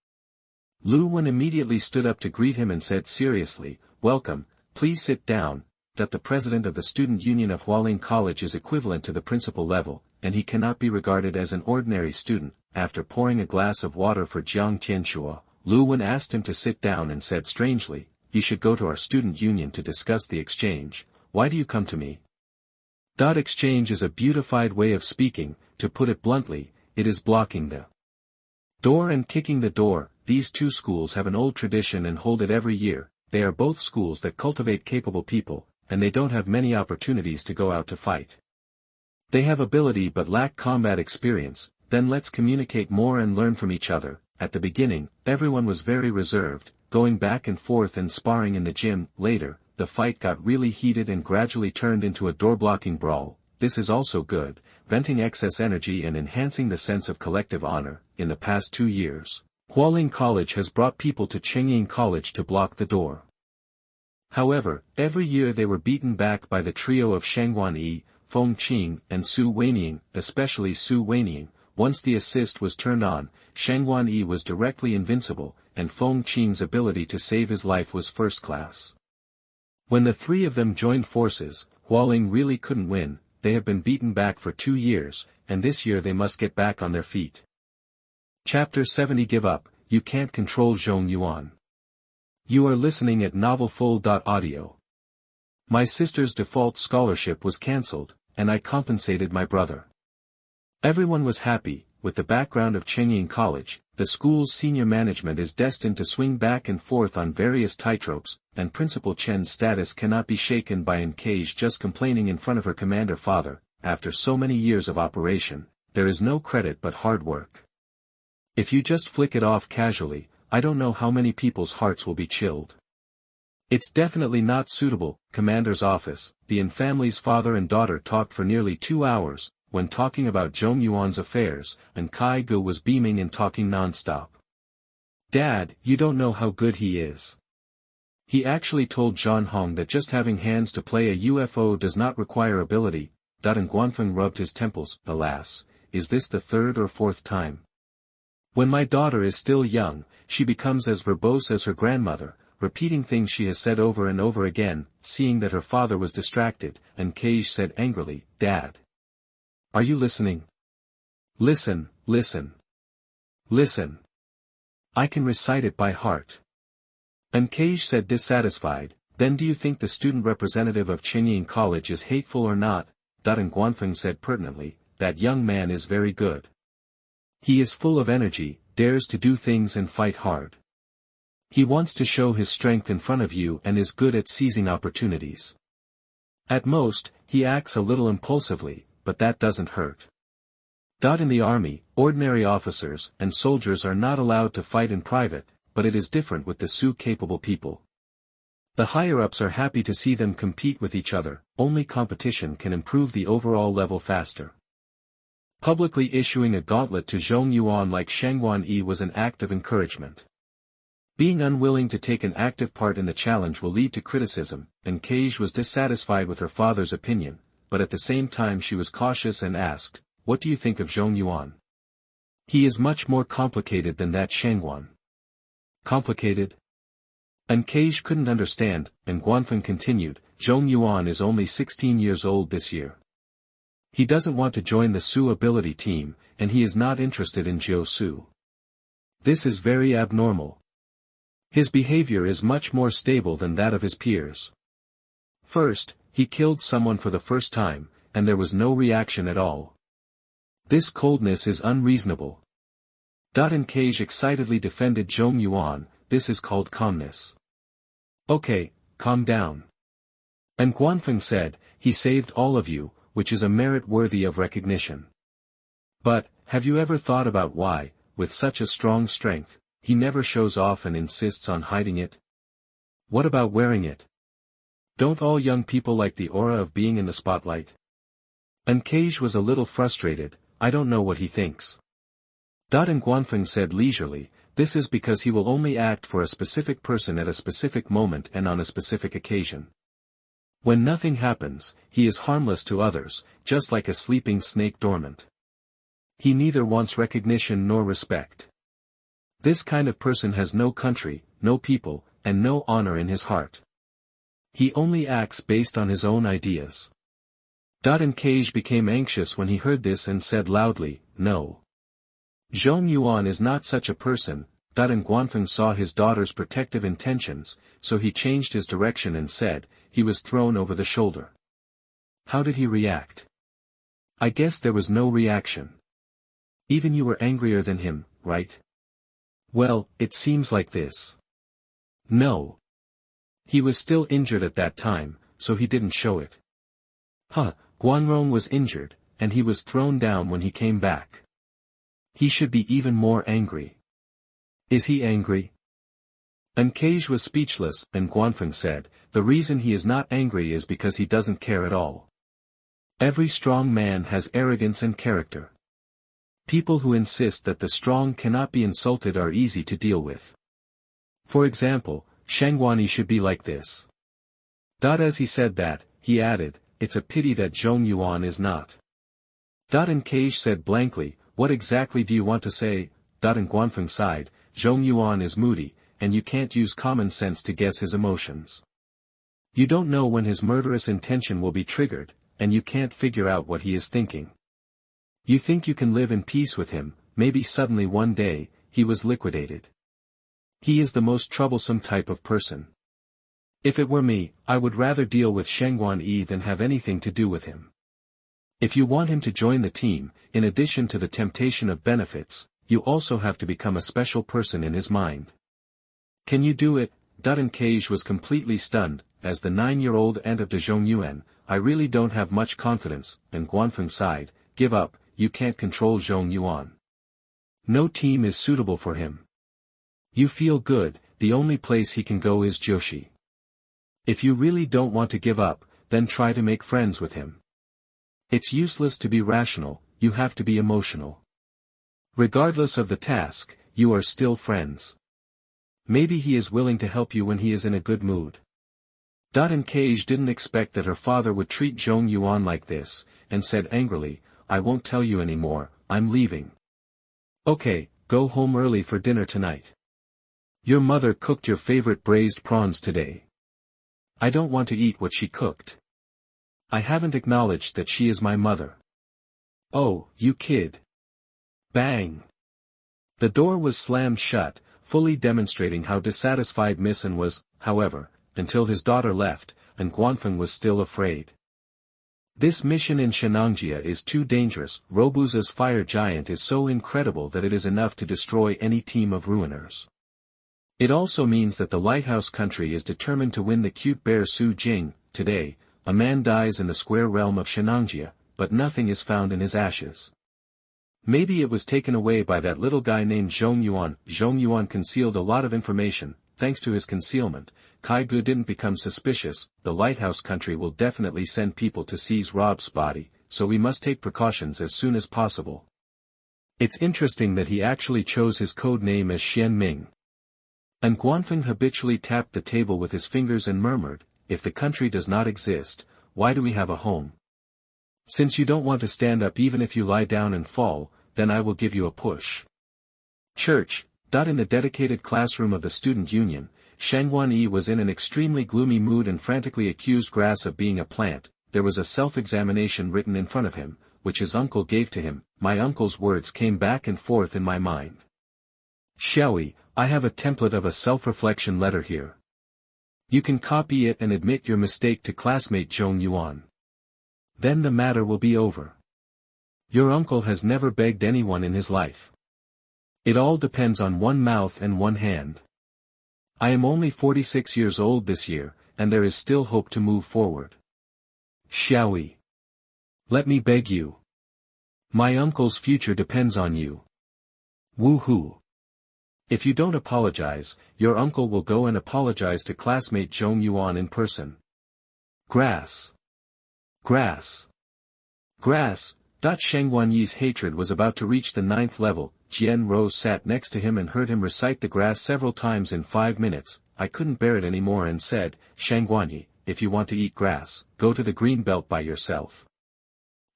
Lu Wen immediately stood up to greet him and said seriously, "Welcome, please sit down." That the president of the student union of Hualing College is equivalent to the principal level, and he cannot be regarded as an ordinary student. After pouring a glass of water for Jiang Tianxue, Lu Wen asked him to sit down and said strangely, "You should go to our student union to discuss the exchange. Why do you come to me?" Exchange is a beautified way of speaking. To put it bluntly, it is blocking the door and kicking the door. These two schools have an old tradition and hold it every year. They are both schools that cultivate capable people, and they don't have many opportunities to go out to fight. They have ability but lack combat experience. Then let's communicate more and learn from each other. At the beginning, everyone was very reserved, going back and forth and sparring in the gym. Later, the fight got really heated and gradually turned into a door-blocking brawl. This is also good, venting excess energy and enhancing the sense of collective honor. In the past 2 years, Hualing College has brought people to Chengying College to block the door. However, every year they were beaten back by the trio of Shangguan Yi, Feng Qing, and Su Weining, especially Su Weining. Once the assist was turned on, Shangguan Yi was directly invincible, and Feng Qing's ability to save his life was first class. When the three of them joined forces, Hualing really couldn't win. They have been beaten back for 2 years, and this year they must get back on their feet. Chapter 70. Give up, you can't control Zhong Yuan. You are listening at novelfull.audio. My sister's default scholarship was cancelled, and I compensated my brother. Everyone was happy. With the background of Chengying College, the school's senior management is destined to swing back and forth on various tightropes, and Principal Chen's status cannot be shaken by Encage just complaining in front of her commander father. After so many years of operation, there is no credit but hard work. If you just flick it off casually, I don't know how many people's hearts will be chilled. It's definitely not suitable. Commander's office. The Yin family's father and daughter talked for nearly 2 hours. When talking about Zhong Yuan's affairs, and Kai Gu was beaming and talking non-stop. "Dad, you don't know how good he is. He actually told Zhan Hong that just having hands to play a UFO does not require ability." And Guanfeng rubbed his temples. Alas, is this the 3rd or 4th time? When my daughter is still young, she becomes as verbose as her grandmother, repeating things she has said over and over again. Seeing that her father was distracted, and Cage said angrily, "Dad. Are you listening? Listen, listen. Listen. I can recite it by heart." And Cage said dissatisfied, "Then do you think the student representative of Chengying College is hateful or not?" And Guanfeng said pertinently, "That young man is very good. He is full of energy, dares to do things and fight hard. He wants to show his strength in front of you and is good at seizing opportunities. At most, he acts a little impulsively, but that doesn't hurt." In the army, ordinary officers and soldiers are not allowed to fight in private, but it is different with the Su-capable people. The higher-ups are happy to see them compete with each other. Only competition can improve the overall level faster. Publicly issuing a gauntlet to Zhong Yuan like Shangguan Yi was an act of encouragement. Being unwilling to take an active part in the challenge will lead to criticism, and Cage was dissatisfied with her father's opinion, but at the same time she was cautious and asked, "What do you think of Zhong Yuan? He is much more complicated than that Shangguan." Complicated? And Cage couldn't understand, and Guanfeng continued, "Zhong Yuan is only 16 years old this year. He doesn't want to join the Su ability team, and he is not interested in Jiu Su. This is very abnormal. His behavior is much more stable than that of his peers. First, he killed someone for the first time, and there was no reaction at all. This coldness is unreasonable." And Cage excitedly defended Zhong Yuan, "This is called calmness." "Okay, calm down." And Guanfeng said, "He saved all of you, which is a merit worthy of recognition. But, have you ever thought about why, with such a strong strength, he never shows off and insists on hiding it? What about wearing it? Don't all young people like the aura of being in the spotlight?" And Cage was a little frustrated, "I don't know what he thinks." And Guanfeng said leisurely, "This is because he will only act for a specific person at a specific moment and on a specific occasion. When nothing happens, he is harmless to others, just like a sleeping snake dormant. He neither wants recognition nor respect. This kind of person has no country, no people, and no honor in his heart. He only acts based on his own ideas. And Cage became anxious when he heard this and said loudly, "No. Zhong Yuan is not such a person." And Guanfeng saw his daughter's protective intentions, so he changed his direction and said, "He was thrown over the shoulder." How did he react? I guess there was no reaction. Even you were angrier than him, right? Well, it seems like this. No. He was still injured at that time, so he didn't show it. Guanrong was injured, and he was thrown down when he came back. He should be even more angry. Is he angry? Cage was speechless, and Guanfeng said, "The reason he is not angry is because he doesn't care at all. Every strong man has arrogance and character. People who insist that the strong cannot be insulted are easy to deal with. For example, Shangguani should be like this." As he said that, he added, "It's a pity that Zhong Yuan is not." Cage said blankly, "What exactly do you want to say?" Guanfeng sighed, "Zhong Yuan is moody, and you can't use common sense to guess his emotions. You don't know when his murderous intention will be triggered, and you can't figure out what he is thinking. You think you can live in peace with him, maybe suddenly one day, he was liquidated. He is the most troublesome type of person. If it were me, I would rather deal with Shangguan Yi than have anything to do with him. If you want him to join the team, in addition to the temptation of benefits, you also have to become a special person in his mind. Can you do it?" Cage was completely stunned. As the 9-year-old aunt of Zhong Yuan, "I really don't have much confidence," and Guanfeng sighed, "Give up, you can't control Zhong Yuan. No team is suitable for him. You feel good, the only place he can go is Joshi. If you really don't want to give up, then try to make friends with him. It's useless to be rational, you have to be emotional. Regardless of the task, you are still friends. Maybe he is willing to help you when he is in a good mood." Cage didn't expect that her father would treat Zhong Yuan like this, and said angrily, "I won't tell you anymore, I'm leaving." "Okay, go home early for dinner tonight. Your mother cooked your favorite braised prawns today. I don't want to eat what she cooked. I haven't acknowledged that she is my mother." "Oh, you kid." Bang! The door was slammed shut, fully demonstrating how dissatisfied Miss An was, however, until his daughter left, and Guanfeng was still afraid. "This mission in Shenangjia is too dangerous. Robuza's fire giant is so incredible that it is enough to destroy any team of ruiners. It also means that the lighthouse country is determined to win the cute bear Su Jing. Today, a man dies in the square realm of Shenangjia, but nothing is found in his ashes. Maybe it was taken away by that little guy named Zhong Yuan." Zhong Yuan concealed a lot of information. Thanks to his concealment, Kai Gu didn't become suspicious. The lighthouse country will definitely send people to seize Rob's body, so we must take precautions as soon as possible. It's interesting that he actually chose his code name as Xian Ming. And Guanfeng habitually tapped the table with his fingers and murmured, "If the country does not exist, why do we have a home? Since you don't want to stand up even if you lie down and fall, then I will give you a push." Church. In the dedicated classroom of the student union, Shangguan Yi was in an extremely gloomy mood and frantically accused grass of being a plant. There was a self-examination written in front of him, which his uncle gave to him. My uncle's words came back and forth in my mind. "Xiaoyi, I have a template of a self-reflection letter here. You can copy it and admit your mistake to classmate Zhong Yuan. Then the matter will be over. Your uncle has never begged anyone in his life. It all depends on one mouth and one hand. I am only 46 years old this year, and there is still hope to move forward. Xiaoyi. Let me beg you. My uncle's future depends on you. Woohoo. If you don't apologize, your uncle will go and apologize to classmate Zhong Yuan in person. Grass. Grass. Grass. Shangguan Yi's hatred was about to reach the 9th level. Jian Rose sat next to him and heard him recite the grass several times in 5 minutes. I couldn't bear it anymore and said, "Shangguan Yi, if you want to eat grass, go to the green belt by yourself.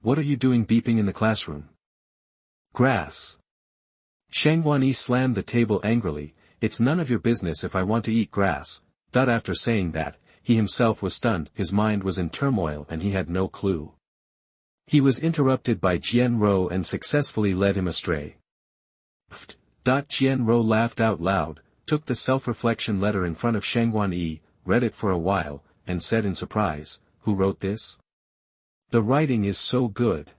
What are you doing beeping in the classroom?" Grass. Shang Guanyi slammed the table angrily. It's none of your business if I want to eat grass. After saying that, he himself was stunned, his mind was in turmoil and he had no clue. He was interrupted by Jian Rou and successfully led him astray. Jian Rou laughed out loud, took the self-reflection letter in front of Shang Guanyi, read it for a while, and said in surprise, "Who wrote this? The writing is so good.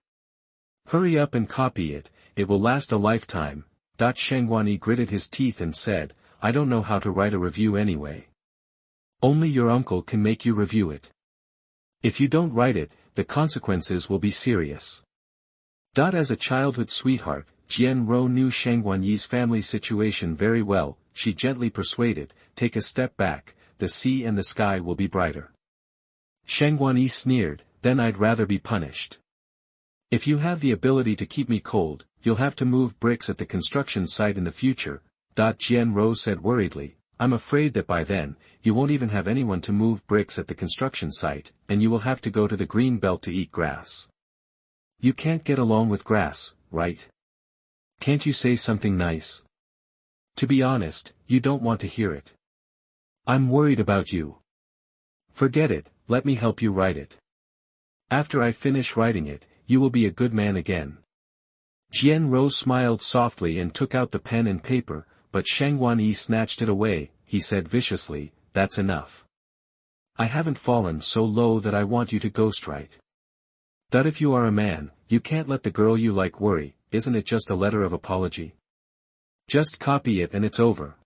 Hurry up and copy it, it will last a lifetime." Shang Guanyi gritted his teeth and said, "I don't know how to write a review anyway. Only your uncle can make you review it. If you don't write it, the consequences will be serious." As a childhood sweetheart, Jian Rou knew Shang Guanyi's family situation very well. She gently persuaded, "Take a step back, the sea and the sky will be brighter." Shang Guanyi sneered, "Then I'd rather be punished. If you have the ability to keep me cold, you'll have to move bricks at the construction site in the future." Jian Rou said worriedly, "I'm afraid that by then, you won't even have anyone to move bricks at the construction site, and you will have to go to the green belt to eat grass. You can't get along with grass, right? Can't you say something nice? To be honest, you don't want to hear it. I'm worried about you. Forget it, let me help you write it. After I finish writing it, you will be a good man again." Jian Rou smiled softly and took out the pen and paper, but Shang Guanyi snatched it away. He said viciously, "That's enough. I haven't fallen so low that I want you to ghostwrite. If you are a man, you can't let the girl you like worry, isn't it just a letter of apology? Just copy it and it's over."